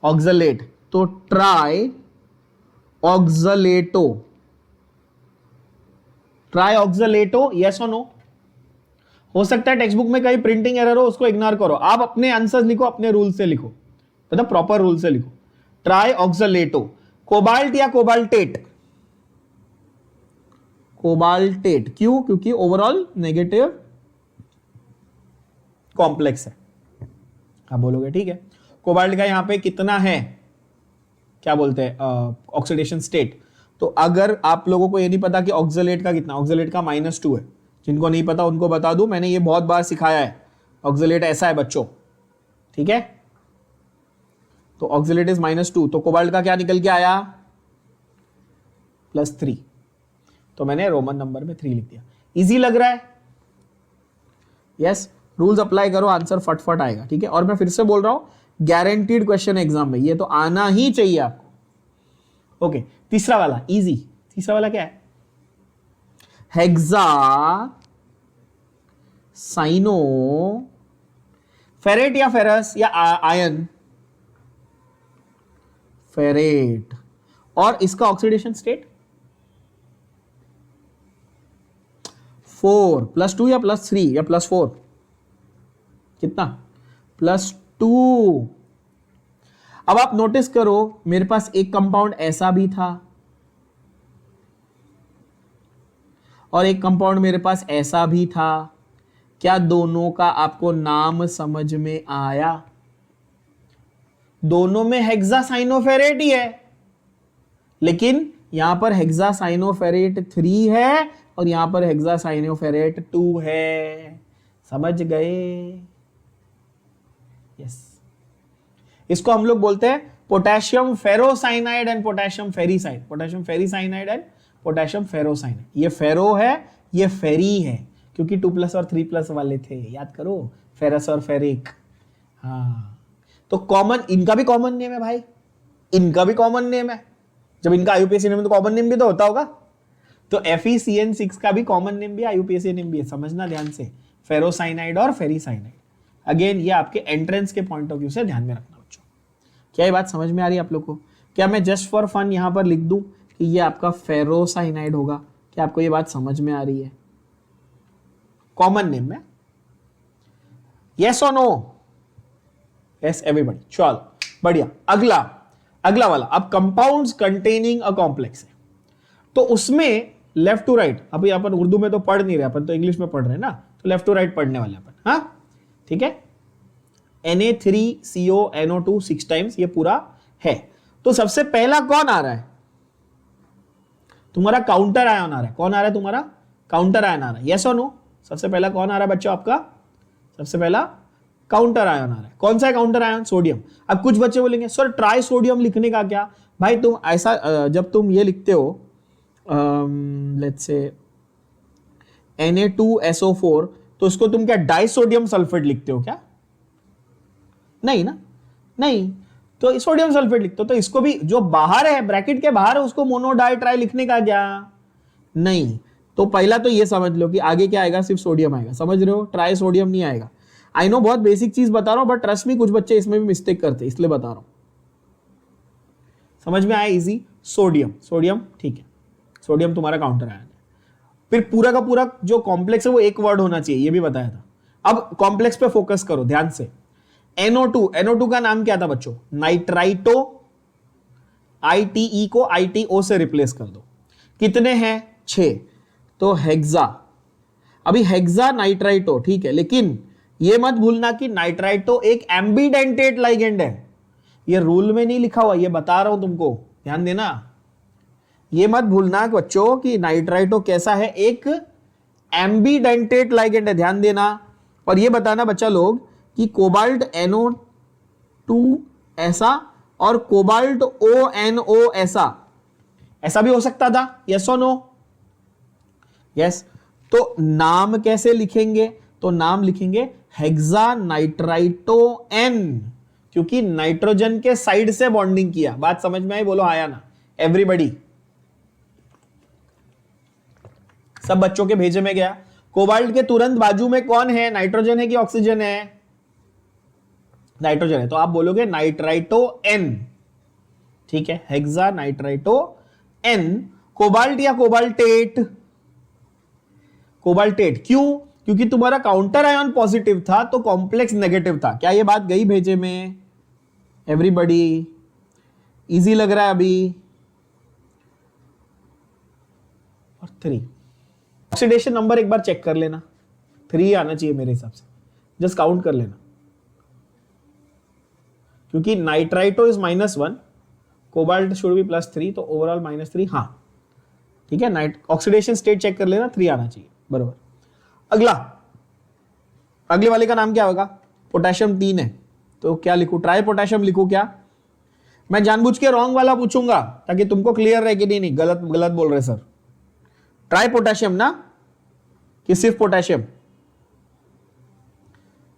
ऑक्सलेट, तो ट्राई ऑक्सलेटो। ट्राई ऑक्सलेटो, यस और नो? हो सकता है टेक्स्ट बुक में कहीं प्रिंटिंग एरर हो, उसको इग्नोर करो। आप अपने आंसर्स लिखो, अपने रूल से लिखो, मतलब प्रॉपर रूल से लिखो। ट्राई ऑक्सलेटो। कोबाल्ट या कोबाल्टेट? कोबाल्टेट। क्यों? क्योंकि ओवरऑल नेगेटिव कॉम्प्लेक्स है। आप बोलोगे ठीक है, कोबाल्ट का यहां पे कितना है, क्या बोलते हैं, ऑक्सीडेशन स्टेट। तो अगर आप लोगों को ये नहीं पता कि ऑक्सलेट का कितना, ऑक्सलेट का -2 है। जिनको नहीं पता उनको बता दूं, मैंने ये बहुत बार सिखाया है। ऑक्सलेट ऐसा है बच्चों, ठीक है? तो ऑक्सलेट इज -2, तो कोबाल्ट का क्या निकल के आया? +3। तो मैंने रोमन नंबर में 3 लिख दिया। इजी लग रहा है? यस। रूल्स अप्लाई करो, आंसर फटफट आएगा। ठीक है, और मैं फिर से बोल रहा हूं, गारंटीड क्वेश्चन एग्जाम में, ये तो आना ही चाहिए आपको। ओके, तीसरा वाला इजी। तीसरा वाला क्या है? हेक्सा साइनो फेरेट या फेरस या आयन? फेरेट। और इसका ऑक्सीडेशन स्टेट 4, +2 या +3 या +4? कितना? +2। अब आप नोटिस करो, मेरे पास एक कंपाउंड ऐसा भी था और एक कंपाउंड मेरे पास ऐसा भी था। क्या दोनों का आपको नाम समझ में आया? दोनों में हेक्सासाइनोफेरेट ही है, लेकिन यहां पर हेक्सासाइनोफेरेट 3 है और यहां पर हेक्सासाइनोफेरेट 2 है। समझ गए? यस। इसको हम लोग बोलते हैं potassium ferrocyanide and potassium ferricyanide. Potassium ferricyanide and potassium ferrocyanide. ये फेरो है, ये फेरी है, क्योंकि 2+ और 3+ वाले थे, याद करो, फेरस और फेरिक। हाँ, तो कॉमन, इनका भी कॉमन नेम है भाई, इनका भी कॉमन नेम है। जब इनका IUPAC नेम, तो कॉमन नेम भी तो होता होगा। तो FeCN6 का भी कॉमन नेम भी IUPAC नेम भी है, समझना ध्यान से, फेरोसाइनाइड और फेरीसाइनाइड। अगेन ये आपके एंट्रेंस के पॉइंट ऑफ व्यू से ध्यान में रखना बच्चों। क्या ये बात समझ में आ रही है आप लोग को? क्या मैं जस्ट फॉर फन यहां पर लिख दूं कि ये आपका फेरोसाइनाइड होगा? क्या आपको ये बात समझ में आ रही है? कॉमन नेम में, यस और नो? Yes everybody. चलो बढ़िया। अगला वाला, अब कंपाउंड्स कंटेनिंग अ कॉम्प्लेक्स है, तो उसमें लेफ्ट टू राइट, अभी अपन उर्दू में तो पढ़ नहीं रहे, अपन तो इंग्लिश में पढ़ रहे हैं ना, तो लेफ्ट टू राइट पढ़ने वाले अपन। हाँ ठीक है, Na3CO NO2 6 टाइम्स, ये पूरा है। तो सबसे पहला कौन आ रहा है? तुम्हारा काउंटर आयन आ रहा है। कौन आ रहा है तुम्हारा? काउंटर आयन आ रहा है, यस और नो? सबसे पहला कौन आ रहा है बच्चों आपका? सबसे पहला काउंटर आयन आ रहा है। कौन सा है काउंटर आयन? सोडियम। अब कुछ बच्चे बोलेंगे सर ट्राई सोडियम लिखने का क्या? भाई तुम ऐसा, जब तुम ये लिखते हो लेट्स से Na2SO4, तो उसको तुम क्या डाइसोडियम सल्फेट लिखते हो क्या? नहीं ना, नहीं। तो सोडियम सल्फेट लिखते हो। तो इसको भी जो बाहर है, ब्रैकेट के बाहर है, उसको मोनो डाई ट्राई लिखने का क्या नहीं। तो पहला तो ये समझ लो कि आगे क्या आएगा, सिर्फ सोडियम आएगा, समझ रहे हो, ट्राई सोडियम नहीं आएगा। आई नो बहुत बेसिक चीज बता रहा हूं, बट ट्रस्ट मी कुछ बच्चे इसमें भी मिस्टेक करते, इसलिए बता रहा हूं। समझ में आया, इजी। सोडियम, सोडियम ठीक है, सोडियम तुम्हारा काउंटर आयन है। फिर पूरा का पूरा जो कॉम्प्लेक्स है वो एक वर्ड होना चाहिए, ये भी बताया था। अब कॉम्प्लेक्स पे फोकस करो ध्यान से। NO2, NO2 का नाम क्या था बच्चों, नाइट्राइटो। ITE को ITO से रिप्लेस कर दो। कितने हैं, 6। तो हेक्सा, अभी हेक्सा नाइट्राइटो ठीक है, लेकिन ये मत भूलना कि नाइट्राइटो एक एम्बीडेंटेट लाइगेंड है। ये रूल में नहीं लिखा हुआ, ये बता रहा हूं तुमको, ध्यान देना। ये मत भूलना बच्चों कि नाइट्राइटो कैसा है, एक एम्बीडेंटेट लाइगेंड है, ध्यान देना। और ये बताना बच्चा लोग कि कोबाल्ट NO2 ऐसा और कोबाल्ट ONO ऐसा भी हो सकता था, यस और नो, यस। तो नाम कैसे लिखेंगे, तो नाम लिखेंगे हेक्सा नाइट्राइटो N, क्योंकि नाइट्रोजन के साइड से बॉन्डिंग किया। बात समझ में आई, बोलो आया ना एवरीबॉडी, सब बच्चों के भेजे में गया। कोबाल्ट के तुरंत बाजू में कौन है, नाइट्रोजन है कि ऑक्सीजन है, नाइट्रोजन है, तो आप बोलोगे नाइट्राइटो N, ठीक है, हेक्सा नाइट्राइटो N। कोबाल्ट या कोबाल्टेट, कोबाल्टेट क्यों, क्योंकि तुम्हारा काउंटर आयन पॉजिटिव था तो कॉम्प्लेक्स नेगेटिव था। क्या ये बात गई भेजे में एवरीबॉडी, इजी लग रहा है अभी। और 3 ऑक्सीडेशन नंबर एक बार चेक कर लेना, 3 आना चाहिए मेरे हिसाब से, जस्ट काउंट कर लेना, क्योंकि nitrito is -1, cobalt should be +3, तो ओवरऑल -3, हाँ ठीक है। नाइट ऑक्सीडेशन स्टेट चेक कर लेना, 3 आना चाहिए, बरोबर। अगला, अगले वाले का नाम क्या होगा, पोटेशियम 3 है, तो क्या लिखूं, ट्राई पोटेशियम लिखूं क्या। मैं जानबूझ के रॉन्ग वाला पूछूंगा ताकि तुमको क्लियर रहे कि नहीं गलत गलत बोल रहे सर। ट्राई पोटेशियम ना, कि सिर्फ पोटेशियम,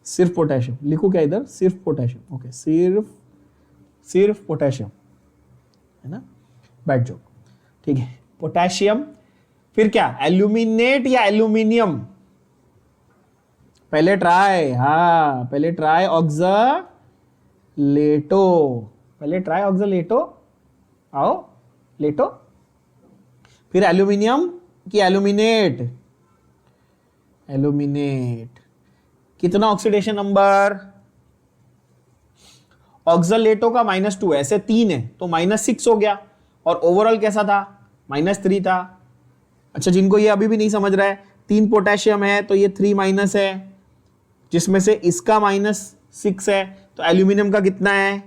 सिर्फ पोटेशियम लिखूं क्या इधर, सिर्फ पोटेशियम, ओके, सिर्फ पोटेशियम है ना, बैठ जाओ, ठीक है, पोटेशियम। फिर क्या, एल्यूमिनेट या एल्यूमिनियम, पहले ट्राई, हाँ पहले ट्राई ऑक्सलेटो, पहले ट्राई ऑक्सलेटो, आओ लेटो। फिर एल्यूमिनियम कि एल्यूमिनेट, एल्यूमिनेट। कितना ऑक्सीडेशन नंबर, ऑक्सलेटो का -2, ऐसे 3 है तो -6 हो गया, और ओवरऑल कैसा था, -3 था। अच्छा, जिनको ये अभी भी नहीं समझ रहा है, 3 पोटेशियम है तो ये 3- है, जिसमें से इसका -6 है, तो एल्यूमिनियम का कितना है,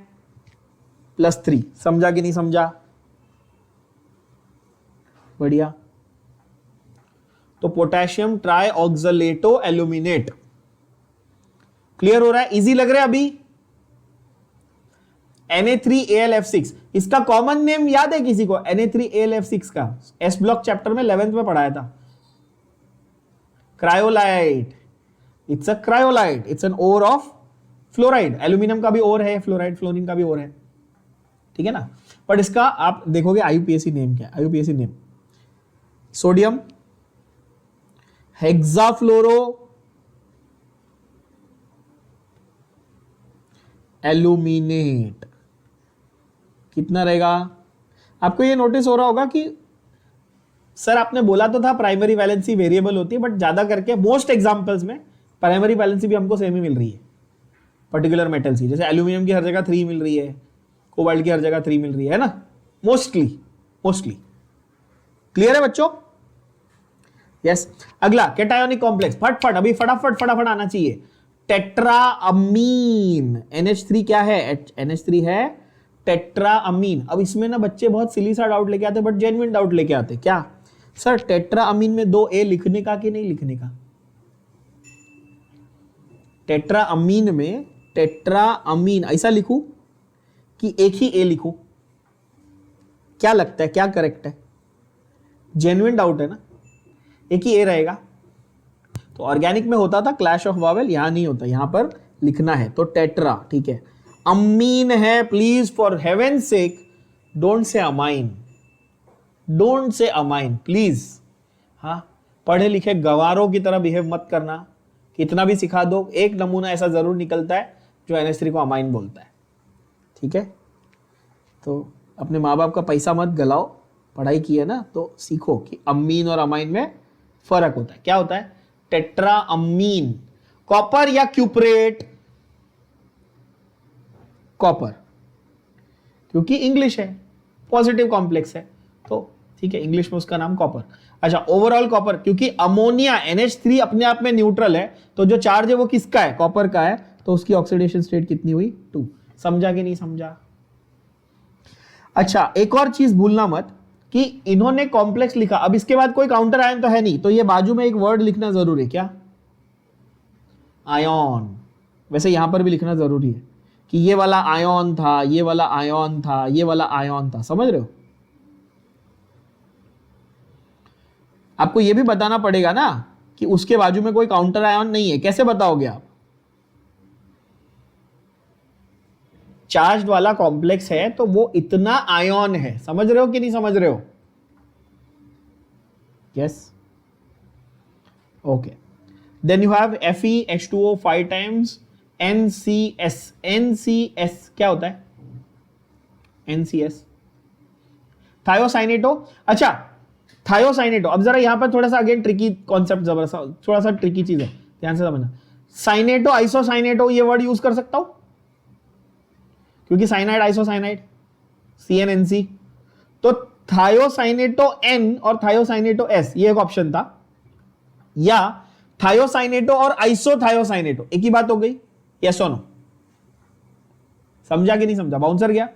+3। समझा कि नहीं समझा, बढ़िया। तो पोटेशियम ट्राई ऑक्सलेटो एल्यूमिनेट, क्लियर हो रहा है, इजी लग रहा है अभी। Na3AlF6, इसका कॉमन नेम याद है किसी को, Na3AlF6 का एस ब्लॉक चैप्टर में 11th में पढ़ाया था, cryolite. It's a cryolite, it's an ore of fluoride. Aluminium का भी ओर है, फ्लोराइड फ्लोरीन का भी ओर है, ठीक है ना। बट इसका आप देखोगे IUPAC नेम क्या है, IUPAC नेम, सोडियम हेक्साफ्लोरो एल्यूमिनेट। कितना रहेगा, आपको ये नोटिस हो रहा होगा कि सर आपने बोला तो था प्राइमरी वैलेंसी वेरिएबल होती है, बट ज्यादा करके मोस्ट एग्जांपल्स में प्राइमरी वैलेंसी भी हमको सेम ही मिल रही है पर्टिकुलर मेटल्स की। जैसे एल्यूमिनियम की हर जगह 3 मिल रही है, कोबाल्ट की हर जगह 3 मिल रही है ना, मोस्टली क्लियर है बच्चों, यस। अगला कैटायोनिक कॉम्प्लेक्स, फटफट अभी फटाफट आना चाहिए। टेट्राअमीन, NH3 क्या है, NH3 है टेट्राअमीन। अब इसमें ना बच्चे बहुत सिली सा डाउट लेके आते, बट जेन्युइन डाउट लेके आते, क्या सर टेट्राअमीन में 2 A लिखने का कि नहीं लिखने का। टेट्राअमीन में टेट्राअमीन ऐसा लिखूं कि एक ही A लिखूं, क्या लगता है, क्या करेक्ट है, जेन्युइन डाउट है ना, एक ही A रहेगा। तो ऑर्गेनिक में होता था क्लैश ऑफ वावेल, यहां नहीं होता, यहां पर लिखना है, तो टेट्रा, ठीक है। अमीन है, please for heaven sec don't say amine, don't say amine please. हाँ, पढ़े लिखे गवारों की तरह बिहेव मत करना, कितना भी सिखा दो एक नमूना ऐसा जरूर निकलता है जो NH3 को अमाइन बोलता है, ठीक है। तो अपने माँ बाप का पैसा मत गलाओ, पढ़ाई की है ना तो सीखो कि अमीन और अमाइन में फर्क होता है। क्या होता है? टेट्रा अमीन, कॉपर या क्यूपरेट? कॉपर, क्योंकि इंग्लिश है, पॉजिटिव कॉम्प्लेक्स है, तो ठीक है, इंग्लिश में उसका नाम कॉपर। अच्छा, ओवरऑल कॉपर, क्योंकि अमोनिया NH3 अपने आप में न्यूट्रल है, तो जो चार्ज है वो किसका है? कॉपर का है, तो उसकी ऑक्सीडेशन स्टेट कितनी हुई? 2। समझा कि नहीं समझा? अच्छा, एक और चीज भूलना मत कि इन्होंने कॉम्प्लेक्स लिखा, अब इसके बाद कोई काउंटर आयन तो है नहीं, तो ये बाजू में एक वर्ड लिखना जरूरी है। क्या? आयन। वैसे यहां पर भी लिखना जरूरी है कि ये वाला आयन था, ये वाला आयन था, ये वाला आयन था, समझ रहे हो? आपको ये भी बताना पड़ेगा ना कि उसके बाजू में कोई काउंटर आयन नहीं है। कैसे बताओगे आप? चार्ज वाला कॉम्प्लेक्स है तो वो इतना आयन है, समझ रहे हो कि नहीं समझ रहे हो? Yes, okay. Then you have FeH2O 5 times NCS। NCS क्या होता है? NCS thiocyanato. अच्छा, थायोसाइनेटो, अब जरा यहां पर थोड़ा सा अगेन ट्रिकी कॉन्सेप्ट, जबरदस्त थोड़ा सा ट्रिकी चीज है, ध्यान से समझना। साइनेटो, आइसोसाइनेटो, ये वर्ड यूज कर सकता हूं क्योंकि साइनाइड आइसोसाइनाइड CnNC, तो थायोसाइनेटो N और थायोसाइनेटो S ये एक ऑप्शन था, या थायोसाइनेटो और आइसोथायोसाइनेटो, एक ही बात हो गई। यस और नो? समझा कि नहीं समझा? बाउंसर गया,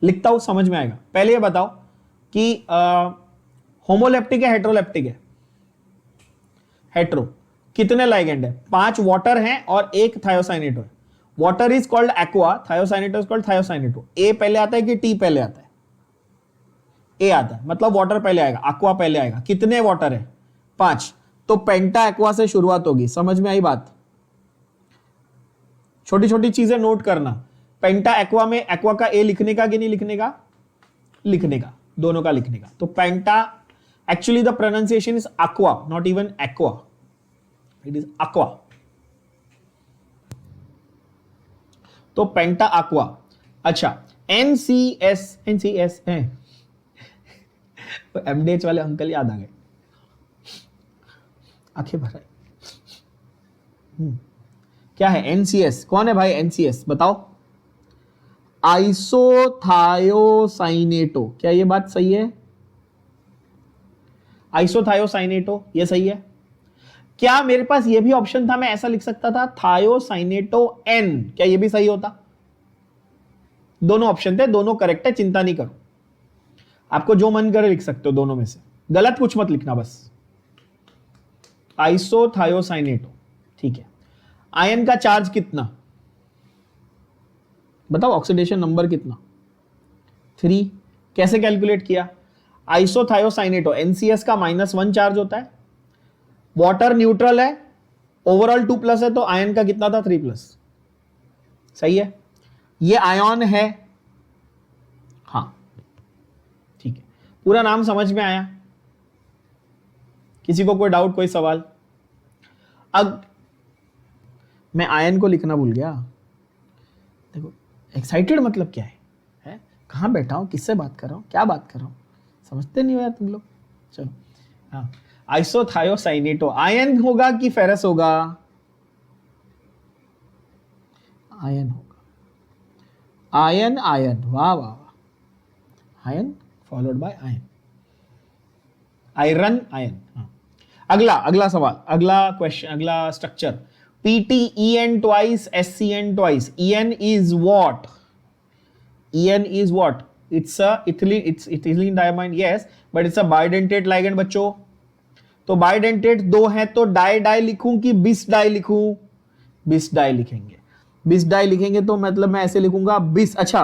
लिखता हूं समझ में आएगा। पहले ये बताओ कि होमोलेप्टिक है हेट्रोलेप्टिक है? हेट्रो। कितने लाइगेंड है? 5 वाटर हैं और 1 थायोसाइनेटो है। Water is called aqua, thiocyanato is called thiocyanato. A पहले आता है कि टी पहले आता है? ए आता है, मतलब वाटर पहले आएगा, एक्वा पहले आएगा। कितने वाटर है? 5, तो पेंटा एक्वा से शुरुआत होगी। समझ में आई बात? छोटी छोटी चीजें नोट करना। पेंटा एक्वा में एक्वा का ए लिखने का कि नहीं लिखने का? लिखने का, दोनों का लिखने का। तो penta, actually the pronunciation is aqua, not even aqua, it is aqua। तो पेंटा aqua। अच्छा, NCS है तो MDH वाले अंकल याद आ गए, आंखें भर आए। क्या है NCS? कौन है भाई NCS? बताओ। आइसोथायोसाइनेटो, क्या ये बात सही है? आइसोथायोसाइनेटो ये सही है। क्या मेरे पास ये भी ऑप्शन था, मैं ऐसा लिख सकता था थायोसाइनेटो N, क्या ये भी सही होता? दोनों ऑप्शन थे, दोनों करेक्ट है, चिंता नहीं करो। आपको जो मन करे लिख सकते हो दोनों में से, गलत कुछ मत लिखना बस। आइसोथायोसाइनेटो, ठीक है। आयन का चार्ज कितना बताओ? ऑक्सीडेशन नंबर कितना? 3। कैसे कैलकुलेट किया? आइसोथायोसाइनेटो NCS का -1 चार्ज होता है, वाटर न्यूट्रल है, ओवरऑल 2+ है, तो आयन का कितना था? 3+। सही है, ये आयन है। हाँ ठीक है, पूरा नाम समझ में आया? किसी को कोई डाउट, कोई सवाल? अब मैं आयन को लिखना भूल गया। देखो, एक्साइटेड मतलब क्या है? कहाँ बैठा हूं, किससे बात कर रहा हूं, क्या बात कर रहा हूं, समझते नहीं हो यार तुम लोग। चलो, हाँ, आइसोथायोसाइनेटो आयन होगा कि फेरस होगा? आयन होगा। आयन, आयन, वाह वाह वाह, ion followed by ion, iron, ion. हाँ, अगला सवाल, अगला क्वेश्चन, अगला structure. PTEN twice, SCN twice. EN is what? EN is what? It's a ethylene diamine, yes, but it's a bidentate ligand बच्चों। तो bidentate 2 है, तो डाई लिखूं कि bis डाई लिखूं? bis डाई लिखेंगे। bis डाई लिखेंगे तो मतलब मैं ऐसे लिखूंगा bis। अच्छा,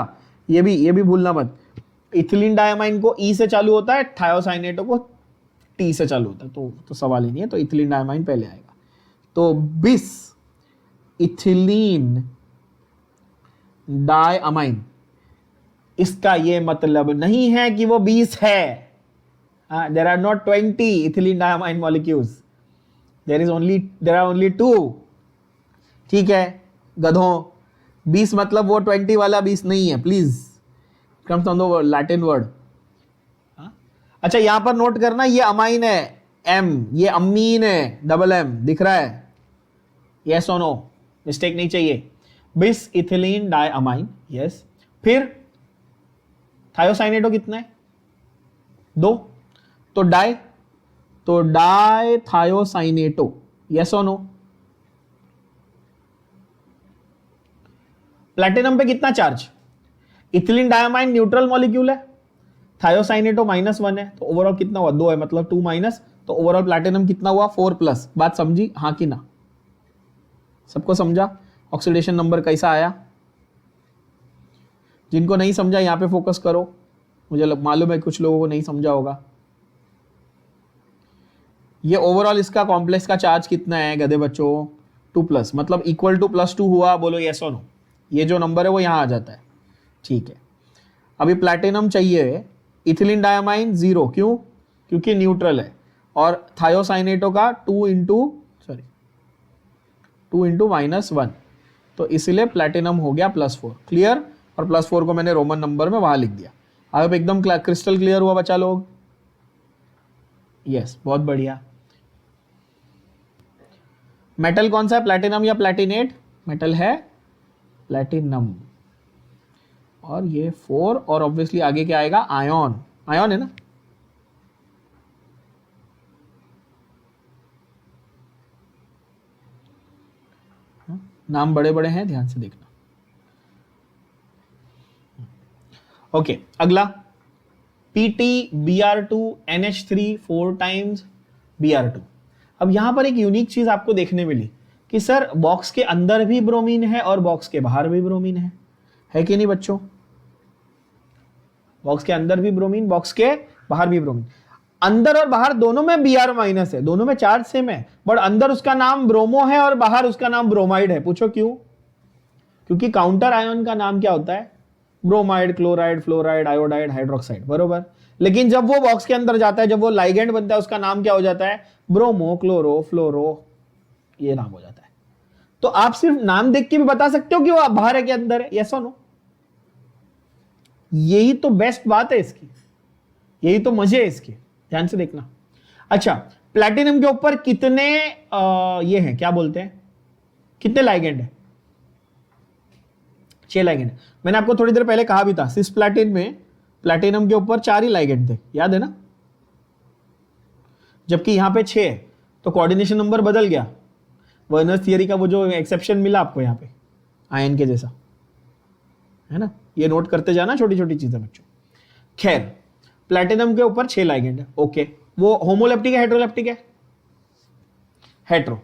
ये भी भूलना मत, इथिलीन डायमाइन को E से चालू होता है, थायोसाइनेटो को T से चालू होता है, तो सवाल ही नहीं है, तो इथिलीन डायमाइन पहले आएगा। तो bis इथिलीन डाई अमाइन, इसका ये मतलब नहीं है कि वो 20 है. There are not 20 ethylene diamine molecules, there are only 2. ठीक है गधों, 20 मतलब वो 20 वाला 20 नहीं है, please. Comes on the Latin word. अच्छा यहां पर नोट करना, ये अमाइन है एम, ये अमीन है डबल एम, दिख रहा है? यस और नो, मिस्टेक नहीं चाहिए. बिस इथिलीन डाई अमाइन, यस. फिर थायोसाइनेटो कितना है? 2. तो डाई थायोसाइनेटो, यस और नो. प्लैटिनम पे कितना charge? Ethylene diamine neutral molecule है, थायोसाइनेटो -1 है, तो ओवरऑल कितना हुआ? 2 है, मतलब 2 माइनस, तो ओवरऑल प्लैटिनम कितना हुआ? 4+. बात समझी हाँ कि ना? सबको समझा? ऑक्सीडेशन नंबर कैसा आया? जिनको नहीं समझा यहां पे फोकस करो, मुझे मालूम है कुछ लोगों को नहीं समझा होगा. ये ओवरऑल इसका कॉम्प्लेक्स का चार्ज कितना है गधे बच्चों? 2+, मतलब इक्वल टू +2 हुआ. बोलो यस और नो. ये जो नंबर है वो यहां आ जाता है. ठीक है, अभी प्लैटिनम चाहिए. इथिलीन डायमाइन 0, क्यों? क्योंकि न्यूट्रल है. और थायोसाइनेटो का 2 इंटू -1, तो इसलिए प्लैटिनम हो गया +4. क्लियर? और +4 को मैंने रोमन नंबर में वहां लिख दिया. अब एकदम क्रिस्टल क्लियर हुआ बच्चा लोग? यस, बहुत बढ़िया. मेटल कौन सा है, प्लैटिनम या प्लैटिनेट? मेटल है प्लैटिनम. और ये 4, और ऑब्वियसली आगे क्या आएगा? आयन. आयन है ना? नाम बड़े बड़े हैं, ध्यान से देखना. ओके, अगला PtBr2NH3 4 टाइम्स Br2. अब यहां पर एक यूनिक चीज आपको देखने मिली कि सर बॉक्स के अंदर भी ब्रोमीन है और बॉक्स के बाहर भी ब्रोमीन है कि नहीं बच्चों? बॉक्स के अंदर भी ब्रोमीन, बॉक्स के बाहर भी ब्रोमीन. अंदर और बाहर दोनों में Br- है, दोनों में चार्ज सेम है, बट अंदर उसका नाम ब्रोमो है और बाहर उसका नाम ब्रोमाइड है. पूछो क्यों? क्योंकि काउंटर आयन का नाम क्या होता है? Bromide, chloride, fluoride, iodide, hydroxide, बरोबर. लेकिन जब वो बॉक्स के अंदर जाता है, जब वो लाइगेंड बनता है, उसका नाम क्या हो जाता है? ब्रोमो, क्लोरो, फ्लोरो, ये नाम हो जाता है. तो आप सिर्फ नाम देख के भी बता सकते हो कि वो बाहर है कि अंदर है, यस और नो. यही तो बेस्ट बात है इसकी, यही तो मजे है इसके. ध्यान से देखना. अच्छा, प्लैटिनम के ऊपर कितने ये हैं, क्या बोलते हैं, कितने लाइगेंड है? 6 लाइगेंड. मैंने आपको थोड़ी देर पहले कहा भी था, सिस्प्लैटिन में प्लैटिनम के ऊपर 4 ही लाइगेंड थे, याद है ना? जबकि यहां पे 6 है, तो कोऑर्डिनेशन नंबर बदल गया. वर्नर्स थियरी का वो जो एक्सेप्शन मिला आपको यहां पे आयन के जैसा, है ना? ये नोट करते जाना, छोटी छोटी चीजें बच्चों. खैर, प्लैटिनम के ऊपर 6 लाइगेंड है. ओके, वो होमोलेप्टिक है हेटेरोलेप्टिक है? हेटेरो.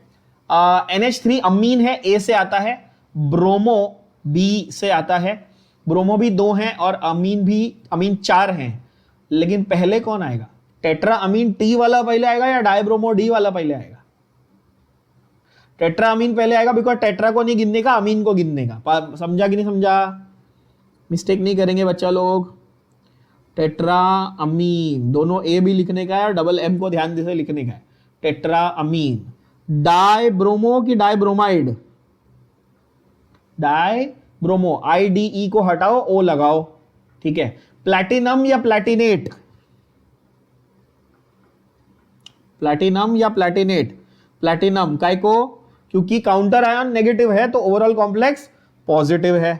NH3 अमीन है, A से आता है. ब्रोमो B से आता है. ब्रोमो भी 2 हैं और अमीन 4 हैं. लेकिन पहले कौन आएगा? टेट्रा अमीन T वाला पहले आएगा या डाइब्रोमो D वाला पहले आएगा? टेट्रा अमीन पहले आएगा, बिकॉज टेट्रा को नहीं गिनने का, अमीन को गिनने का. समझा कि नहीं समझा? मिस्टेक नहीं करेंगे बच्चा लोग. टेट्रा अमीन, दोनों ए भी लिखने का है और डबल एम को ध्यान से लिखने का है. Tetra ammine. डाई ब्रोमो की di bromide? Di bromo, IDE को हटाओ, O लगाओ. ठीक है. प्लैटिनम या प्लैटिनेट? प्लैटिनम या प्लैटिनेट? प्लैटिनम. काय को? क्योंकि काउंटर आयन नेगेटिव है, तो ओवरऑल कॉम्प्लेक्स पॉजिटिव है.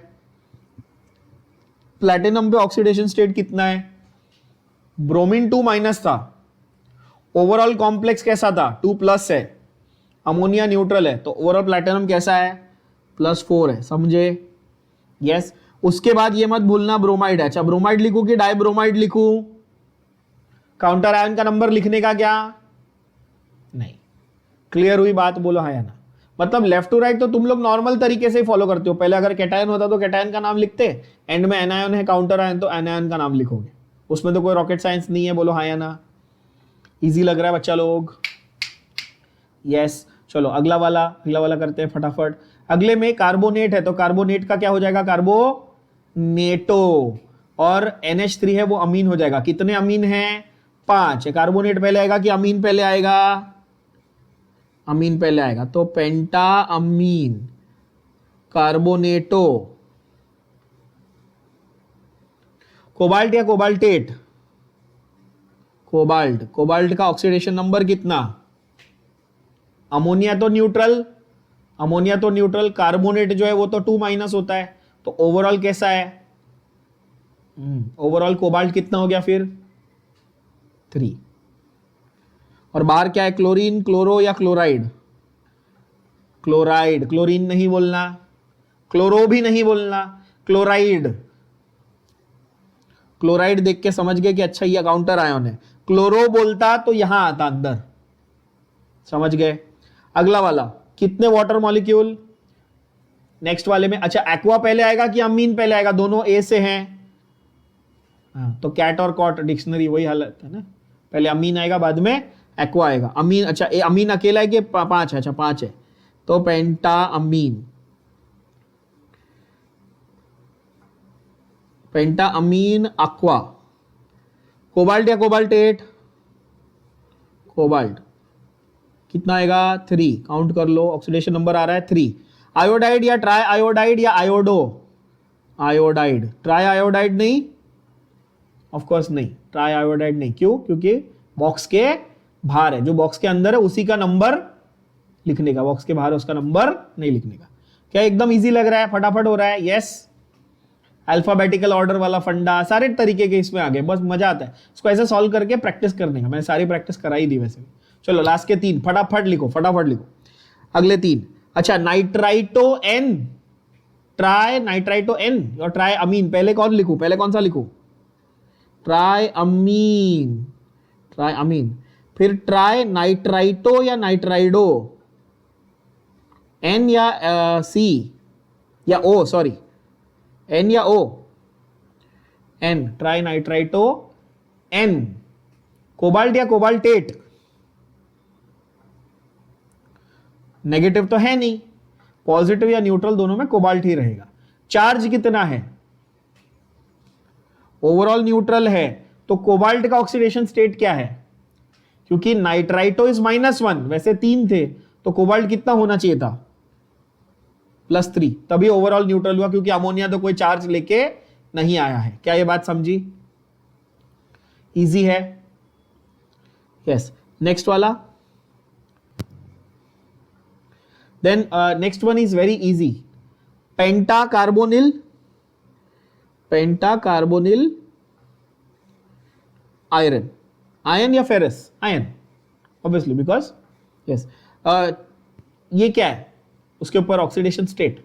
प्लैटिनम पे ऑक्सीडेशन स्टेट कितना है? ब्रोमीन 2- था. ओवरऑल कॉम्प्लेक्स कैसा था? 2+ है. अमोनिया न्यूट्रल है, तो ओवरऑल प्लैटिनम कैसा है? +4 है. समझे? यस. उसके बाद ये मत भूलना ब्रोमाइड है. अच्छा, ब्रोमाइड लिखूं कि डाई ब्रोमाइड लिखूं? काउंटर आयन का नंबर लिखने का क्या? नहीं. क्लियर हुई बात? बोलो हाँ या ना. मतलब लेफ्ट टू राइट तो तुम लोग नॉर्मल तरीके से ही फॉलो करते हो. पहले अगर कैटायन होता तो कैटायन का नाम लिखते, एंड में एनायन है काउंटर आयन तो एनायन का नाम लिखोगे. उसमें तो कोई रॉकेट साइंस नहीं है. बोलो हाँ या ना. इजी लग रहा है बच्चा लोग? यस. चलो अगला वाला करते हैं फटाफट. अगले में कार्बोनेट है तो कार्बोनेट का क्या हो जाएगा, कार्बोनेटो। और NH3 है वो अमीन हो जाएगा। कितने अमीन हैं, 5। कार्बोनेट पहले आएगा कि अमीन पहले आएगा, अमीन पहले आएगा, तो पेंटा अमीन कार्बोनेटो। कोबाल्ट या कोबाल्टेट, कोबाल्ट, कोबाल्ट का ऑक्सीडेशन नंबर कितना, अमोनिया तो न्यूट्रल, अमोनिया तो न्यूट्रल, कार्बोनेट जो है वो तो 2- होता है, तो ओवरऑल कैसा है, ओवरऑल कोबाल्ट कितना हो गया फिर 3। और बाहर क्या है, क्लोरीन, क्लोरो या क्लोराइड, क्लोराइड, क्लोरीन नहीं बोलना, क्लोरो भी नहीं बोलना, क्लोराइड। क्लोराइड देख के समझ गए कि अच्छा ये काउंटर आयन है, क्लोरो बोलता तो यहां आता अंदर, समझ गए। अगला वाला, कितने वाटर मॉलिक्यूल, नेक्स्ट वाले में, अच्छा एक्वा पहले आएगा कि अमीन पहले आएगा, दोनों ए से हैं, हाँ, तो कैट और कॉट डिक्शनरी वही हालत है ना, पहले अमीन आएगा बाद में एक्वा आएगा। अमीन, अच्छा अमीन अकेला है कि 5 है, अच्छा 5 है, तो पेंटा अमीन, पेंटा अमीन अक्वा। कोबाल्ट या कोबाल्टेट, कोबाल्ट कितना आएगा 3, काउंट कर लो, ऑक्सीडेशन नंबर आ रहा है 3। आयोडाइड या ट्राई आयोडाइड या आयोडो, आयोडाइड, ट्राई आयोडाइड नहीं, ऑफ कोर्स नहीं, ट्राई आयोडाइड नहीं, क्यों, क्योंकि बॉक्स के बाहर है, जो बॉक्स के अंदर है उसी का नंबर लिखने का, बॉक्स के बाहर उसका नंबर नहीं लिखने का। क्या एकदम इजी लग रहा है, फटाफट हो रहा है, यस। अल्फाबेटिकल ऑर्डर वाला फंडा, सारे तरीके के इसमें आ गए, बस मजा आता है इसको ऐसे सॉल्व करके प्रैक्टिस करने का, मैंने सारी प्रैक्टिस कराई दी वैसे। चलो लास्ट के 3 फटाफट लिखो, फटाफट लिखो अगले 3। अच्छा nitrito N, tri nitrito N और ट्राई अमीन, पहले कौन लिखूं, पहले कौन सा लिखूं, ट्राई अमीन, ट्राई अमीन, फिर ट्राई नाइट्राइटो या नाइट्राइडो, एन या सी या ओ, सॉरी एन या O, N, tri nitrito N. Cobalt या कोबाल्टेट, नेगेटिव तो है नहीं, पॉजिटिव या न्यूट्रल दोनों में कोबाल्ट ही रहेगा। चार्ज कितना है, ओवरऑल न्यूट्रल है, तो कोबाल्ट का ऑक्सीडेशन स्टेट क्या है, क्योंकि नाइट्राइटो इज -1, वैसे 3 थे, तो कोबाल्ट कितना होना चाहिए था, +3, तभी ओवरऑल न्यूट्रल हुआ, क्योंकि अमोनिया तो कोई चार्ज लेके नहीं आया है। क्या ये बात समझी, इजी है, यस। नेक्स्ट वाला, then next one is very easy, penta carbonyl, penta carbonyl iron, iron या ferrous, iron obviously, because yes. ये क्या है, उसके ऊपर ऑक्सीडेशन स्टेट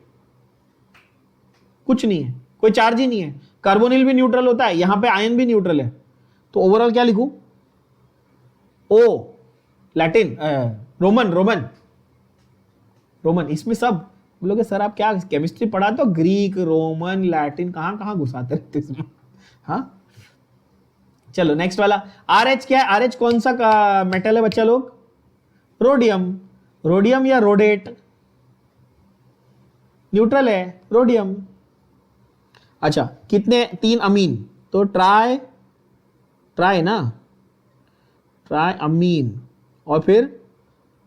कुछ नहीं है, कोई चार्ज ही नहीं है, कार्बोनिल भी न्यूट्रल होता है, यहां पे आयन भी न्यूट्रल है, तो ओवरऑल क्या लिखूं, ओ, लैटिन, रोमन, रोमन, रोमन, इसमें सब बोलोगे सर आप क्या केमिस्ट्री पढ़ाते हो, ग्रीक, रोमन, लैटिन, कहां कहां घुसाते रहते इसमें, हाँ। चलो नेक्स्ट वाला, RH क्या है, RH कौन सा मेटल है बच्चा लोग, रोडियम, रोडियम या रोडेट, न्यूट्रल है, रोडियम। अच्छा कितने, 3 अमीन, तो ट्राई, ट्राई ना, ट्राई अमीन, और फिर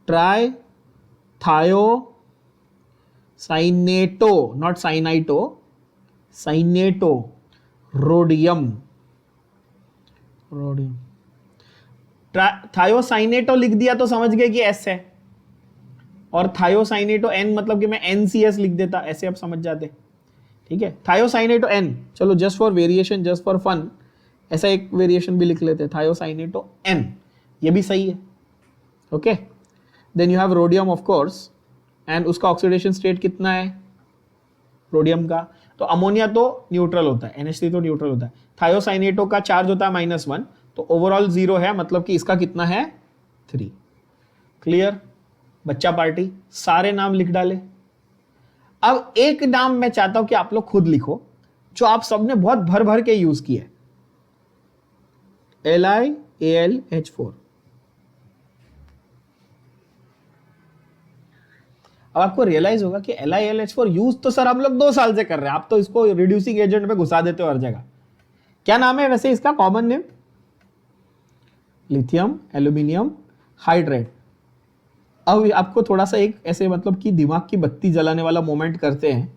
ट्राई थायो साइनेटो, नॉट साइनाइटो, साइनेटो, रोडियम, रोडियम, थायोसाइनेटो लिख दिया तो समझ गए कि S है, और थायोसाइनेटो N मतलब कि मैं NCS लिख देता, ऐसे आप समझ जाते, ठीक है। थायोसाइनेटो N, चलो just for variation, just for fun, ऐसा एक वेरिएशन भी लिख लेते, थायोसाइनेटो N, ये भी सही है, okay. Then you have rhodium of course, and उसका ऑक्सीडेशन स्टेट कितना है रोडियम का, तो अमोनिया तो न्यूट्रल होता है, NH3 तो न्यूट्रल होता है, थायोसाइनेटो का चार्ज होता है -1, तो ओवरऑल 0 है, मतलब कि इसका कितना है 3। क्लियर बच्चा पार्टी, सारे नाम लिख डाले। अब एक नाम मैं चाहता हूं कि आप लोग खुद लिखो, जो आप सबने बहुत भर भर के यूज किया, LiAlH4। अब आपको रियलाइज होगा कि LiLH4 यूज तो सर हम लोग 2 साल से कर रहे हैं, आप तो इसको रिड्यूसिंग एजेंट में घुसा देते हो हर जगह। क्या नाम है वैसे इसका common name? Lithium aluminium hydride. अब आपको थोड़ा सा एक ऐसे मतलब कि दिमाग की बत्ती जलाने वाला मोमेंट करते हैं।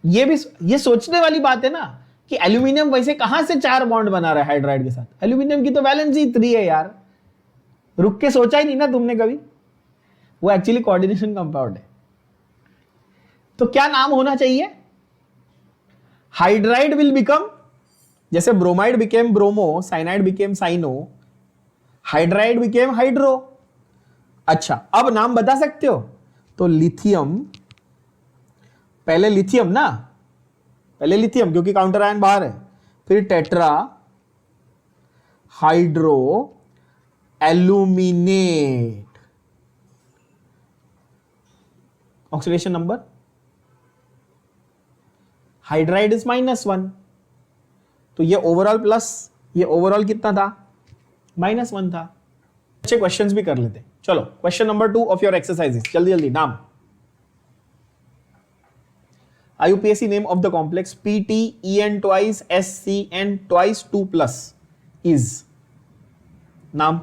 ये सोचने वाली बात है ना कि एल्यूमिनियम वैसे कहां से 4 बॉन्ड बना रहा है हाइड्राइड के साथ? एल्यूमिनियम की तो वैलेंस ही 3 है यार। रुक के सोचा ही नहीं ना तुमने कभी। वो एक्चुअली कोऑर्डिनेशन कंपाउंड है। तो क्या नाम होना चाहिए? हाइड्राइड विल बिकम, जैसे bromide became bromo, cyanide became cyano, hydride became hydro. अच्छा, अब नाम बता सकते हो? तो लिथियम, पहले लिथियम ना, पहले लिथियम क्योंकि काउंटर आयन बाहर है, फिर tetra hydro aluminate. Oxidation number hydride is -1, तो ये ओवरऑल प्लस, ये ओवरऑल कितना था? -1 था। अच्छे क्वेश्चंस भी कर लेते। चलो question number 2 of your exercises, जल्दी जल्दी। नाम IUPAC name of the complex PTEN twice SCN twice 2 plus is, नाम?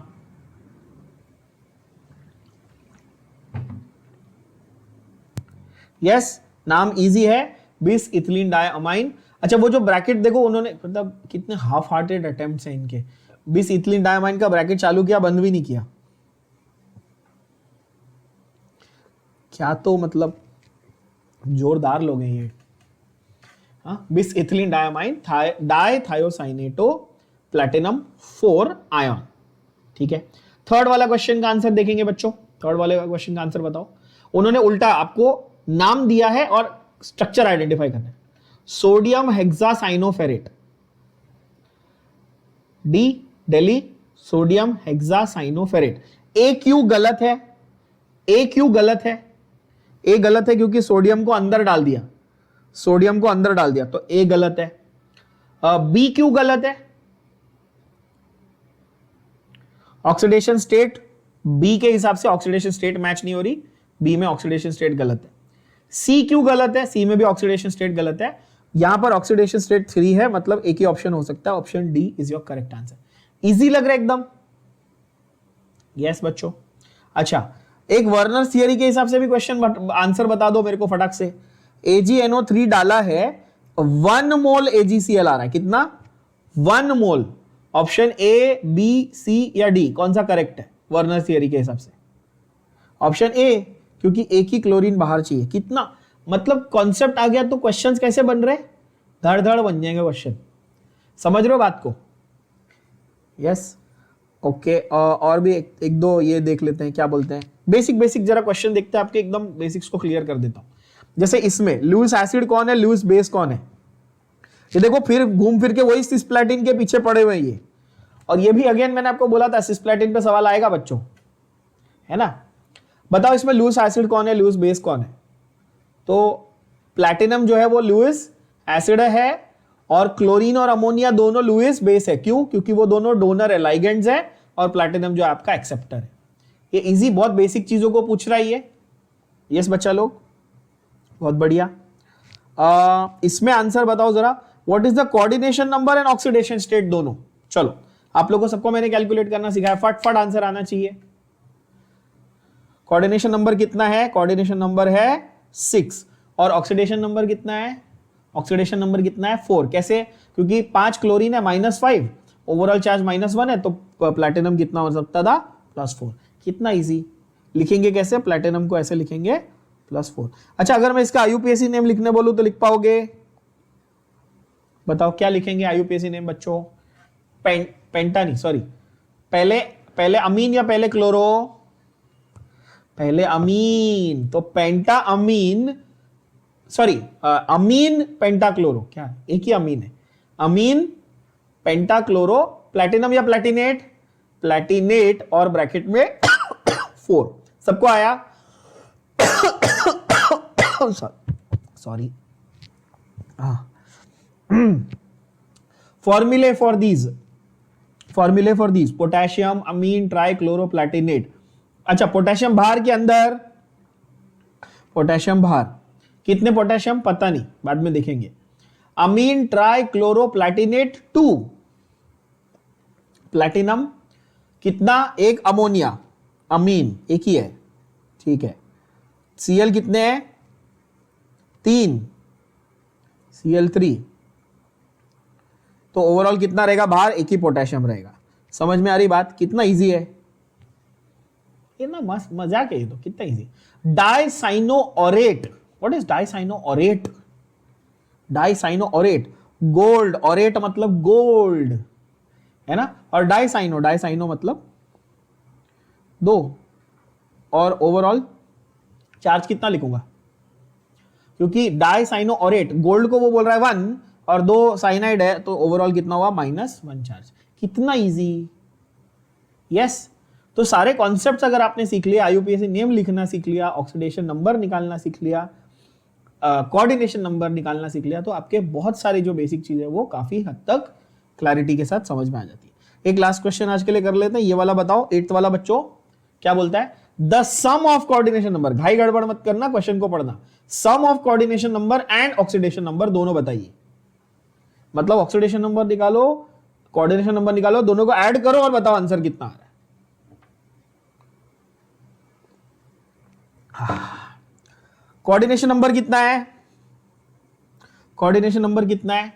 यस, नाम इजी है, बिस इथिलीन डायअमाइन। अच्छा, वो जो ब्रैकेट देखो उन्होंने, मतलब कितने हाफ हार्टेड अटेम्प्ट्स हैं इनके। बिस इथिलीन डायअमाइन का ब्रैकेट चालू किया, बंद भी नहीं किया। क्या तो मतलब जोरदार लोग हैं ये। हाँ, बिस इथिलीन डायमाइन डाइथायोसाइनेटो प्लैटिनम 4 आयन। ठीक है, थर्ड वाला क्वेश्चन का आंसर देखेंगे बच्चों। थर्ड वाले क्वेश्चन का आंसर बताओ। उन्होंने उल्टा आपको नाम दिया है और स्ट्रक्चर आइडेंटिफाई करना है। Sodium hexacyanoferrate, D Delhi, sodium hexacyanoferrate. A Q गलत है, ए क्यू गलत है, ए गलत है क्योंकि सोडियम को अंदर डाल दिया, सोडियम को अंदर डाल दिया, तो ए गलत है। बी क्यू गलत है, ऑक्सीडेशन स्टेट बी के हिसाब से ऑक्सीडेशन स्टेट मैच नहीं हो रही, बी में ऑक्सीडेशन स्टेट गलत है। सी क्यू गलत है, सी में भी ऑक्सीडेशन स्टेट गलत है। यहां पर ऑक्सीडेशन स्टेट 3 है, मतलब एक ही ऑप्शन हो सकता है, option D is your correct answer. Easy लग रहा है एकदम? यस बच्चों। अच्छा, एक वर्नर थियरी के हिसाब से भी क्वेश्चन आंसर बता दो मेरे को फटाक से। AgNO3 डाला है, 1 मोल AgCl आ रहा है, कितना? 1 मोल। ऑप्शन ए, बी, सी या डी, कौन सा करेक्ट है वर्नर थियरी के हिसाब से? ऑप्शन ए, क्योंकि एक ही क्लोरीन बाहर चाहिए। कितना मतलब कॉन्सेप्ट आ गया तो क्वेश्चंस कैसे बन रहे? धड़ धड़ बन जाएंगे क्वेश्चन। समझ रहे हो बात को? Yes, okay. और भी एक दो ये देख लेते हैं, क्या बोलते हैं, बेसिक जरा क्वेश्चन देखते हैं आपके, एकदम बेसिक्स को क्लियर कर देता हूं। जैसे इसमें लुईस एसिड कौन है, लुईस बेस कौन है? ये देखो फिर घूम फिर के वही सिस्प्लैटिन के पीछे पड़े हुए हैं ये। और ये भी अगेन मैंने आपको बोला था सिस्प्लैटिन पे सवाल आएगा बच्चों, है ना? बताओ इसमें लुईस एसिड कौन है, लुईस बेस कौन है? तो प्लैटिनम जो है वो लुईस एसिड है और क्लोरीन और अमोनिया दोनों लुईस बेस है। क्यों? क्योंकि वो दोनों डोनर है, लाइगेंड्स है, और प्लैटिनम जो है आपका एक्सेप्टर है। ये इजी, बहुत बेसिक चीजों को पूछ रहा है ये। यस बच्चा लोग, बहुत बढ़िया। इसमें आंसर बताओ जरा, what is the coordination number and oxidation state दोनों? चलो, आप लोगों को सबको मैंने कैलकुलेट करना सिखाया, फटफट आंसर आना चाहिए। कोऑर्डिनेशन नंबर कितना है? कोऑर्डिनेशन नंबर है 6 और ऑक्सीडेशन नंबर कितना है? ऑक्सीडेशन नंबर कितना है? 4। कैसे? क्योंकि 5 क्लोरीन है, -5, ओवरऑल चार्ज -1 है, तो प्लैटिनम कितना हो सकता था? +4। कितना इजी। लिखेंगे कैसे? प्लैटिनम को ऐसे लिखेंगे +4। अच्छा, अगर मैं इसका IUPAC नेम लिखने बोलूं तो लिख पाओगे? बताओ क्या लिखेंगे IUPAC नेम बच्चों? पेंटा नहीं, सॉरी, पहले अमीन या पहले क्लोरो? पहले अमीन, तो पेंटा अमीन, सॉरी अमीन पेंटा क्लोरो, क्या एक ही अमीन है? अमीन पेंटा क्लोरो, प्लैटिनम या प्लैटिनेट? प्लैटिनेट, और ब्रैकेट में 4। सबको आया? सॉरी। फॉर्मूले फॉर दीज, फॉर्मूले फॉर दीज, पोटेशियम, अमीन, ट्राइक्लोरोप्लैटिनेट। अच्छा, पोटेशियम बाहर के अंदर, पोटेशियम बाहर, कितने पोटेशियम पता नहीं, बाद में देखेंगे। अमीन ट्राइक्लोरोप्लैटिनेट 2, प्लैटिनम कितना, एक, अमोनिया, अमीन एक ही है, ठीक है। Cl कितने हैं, 3, Cl3, तो ओवरऑल कितना रहेगा बाहर, एक ही पोटेशियम रहेगा। समझ में आ रही बात, कितना इजी है ये ना, मस्त मजाक है ये तो, कितना easy. Dicyanoaurate, what is dicyanoaurate? Dicyanoaurate, gold, aurate मतलब गोल्ड है ना, और डाइसाइनो, डाइसाइनो मतलब 2, और ओवरऑल चार्ज कितना लिखूंगा, क्योंकि डाइसाइनोओरेट गोल्ड को वो बोल रहा है 1 और 2 साइनाइड है, तो ओवरऑल कितना हुआ, -1 चार्ज। कितना इजी, यस। तो सारे कॉन्सेप्ट्स अगर आपने सीख लिया, आईयूपीएसी नेम लिखना सीख लिया, ऑक्सीडेशन नंबर निकालना सीख लिया, कोऑर्डिनेशन नंबर निकालना सीख लिया, तो आपके बहुत सारी जो बेसिक चीजें वो काफी हद तक क्लैरिटी के साथ समझ में आ जाती है। एक लास्ट क्वेश्चन आज के लिए कर लेते हैं, ये वाला बताओ, 8th वाला बच्चों क्या बोलता है, the sum of coordination number, भाई गड़बड़ मत करना, क्वेश्चन को पढ़ना, sum of coordination number and oxidation number दोनों बताइए। मतलब ऑक्सीडेशन नंबर निकालो, कोऑर्डिनेशन नंबर निकालो, दोनों को ऐड करो और बताओ आंसर कितना आ रहा है। कोऑर्डिनेशन नंबर कितना है, कोऑर्डिनेशन नंबर कितना है,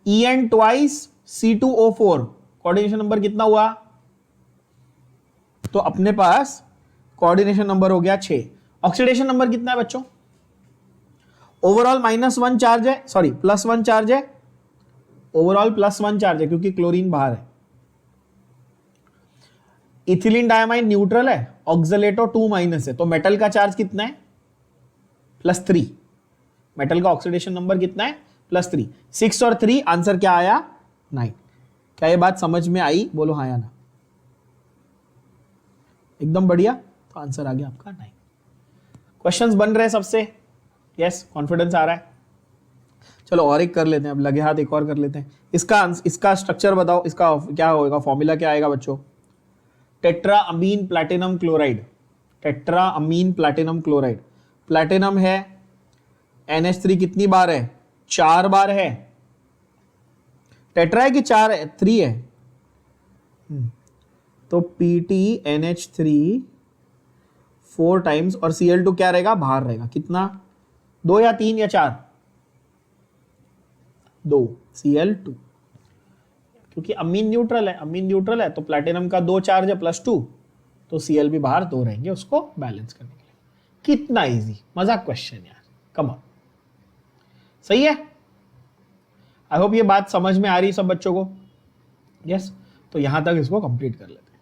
En twice C2O4, coordination number कितना हुआ, तो अपने पास कोऑर्डिनेशन नंबर हो गया 6। ऑक्सीडेशन नंबर कितना है बच्चों, ओवरऑल -1 चार्ज है, सॉरी +1 चार्ज है, ओवरऑल +1 चार्ज है क्योंकि क्लोरीन बाहर है। इथिलीन डायमाइन न्यूट्रल है, ऑक्सलेटो 2- है, तो मेटल का चार्ज कितना है, +3। मेटल का ऑक्सीडेशन नंबर कितना है, +3। 6 और 3, आंसर क्या आया, 9। क्या ये बात समझ में आई, बोलो हाँ या ना। एकदम बढ़िया, तो आंसर आ गया आपका 9। क्वेश्चंस बन रहे हैं सबसे, यस, कॉन्फिडेंस आ रहा है। चलो और एक कर लेते हैं, अब लगे हाथ एक और कर लेते हैं। इसका स्ट्रक्चर बताओ, इसका क्या होगा, फॉर्मूला क्या आएगा बच्चों, tetra amine platinum chloride, tetra amine platinum chloride. Platinum है, NH3 कितनी बार है, 4 बार है। टेट्रा है कि 4 है, 3 है, तो PtNH3 4 टाइम्स, और Cl2 क्या रहेगा, बाहर रहेगा, कितना, 2 या 3 या 4, 2 Cl2, क्योंकि अमीन न्यूट्रल है, अमीन न्यूट्रल है तो प्लैटिनम का 2 चार्ज है +2, तो Cl भी बाहर 2 रहेंगे उसको बैलेंस करने के लिए। कितना इजी, मजाक क्वेश्चन यार, कम ऑन, सही है। आई होप ये बात समझ में आ रही सब बच्चों को, यस। तो यहां तक इसको कंप्लीट कर लेते हैं।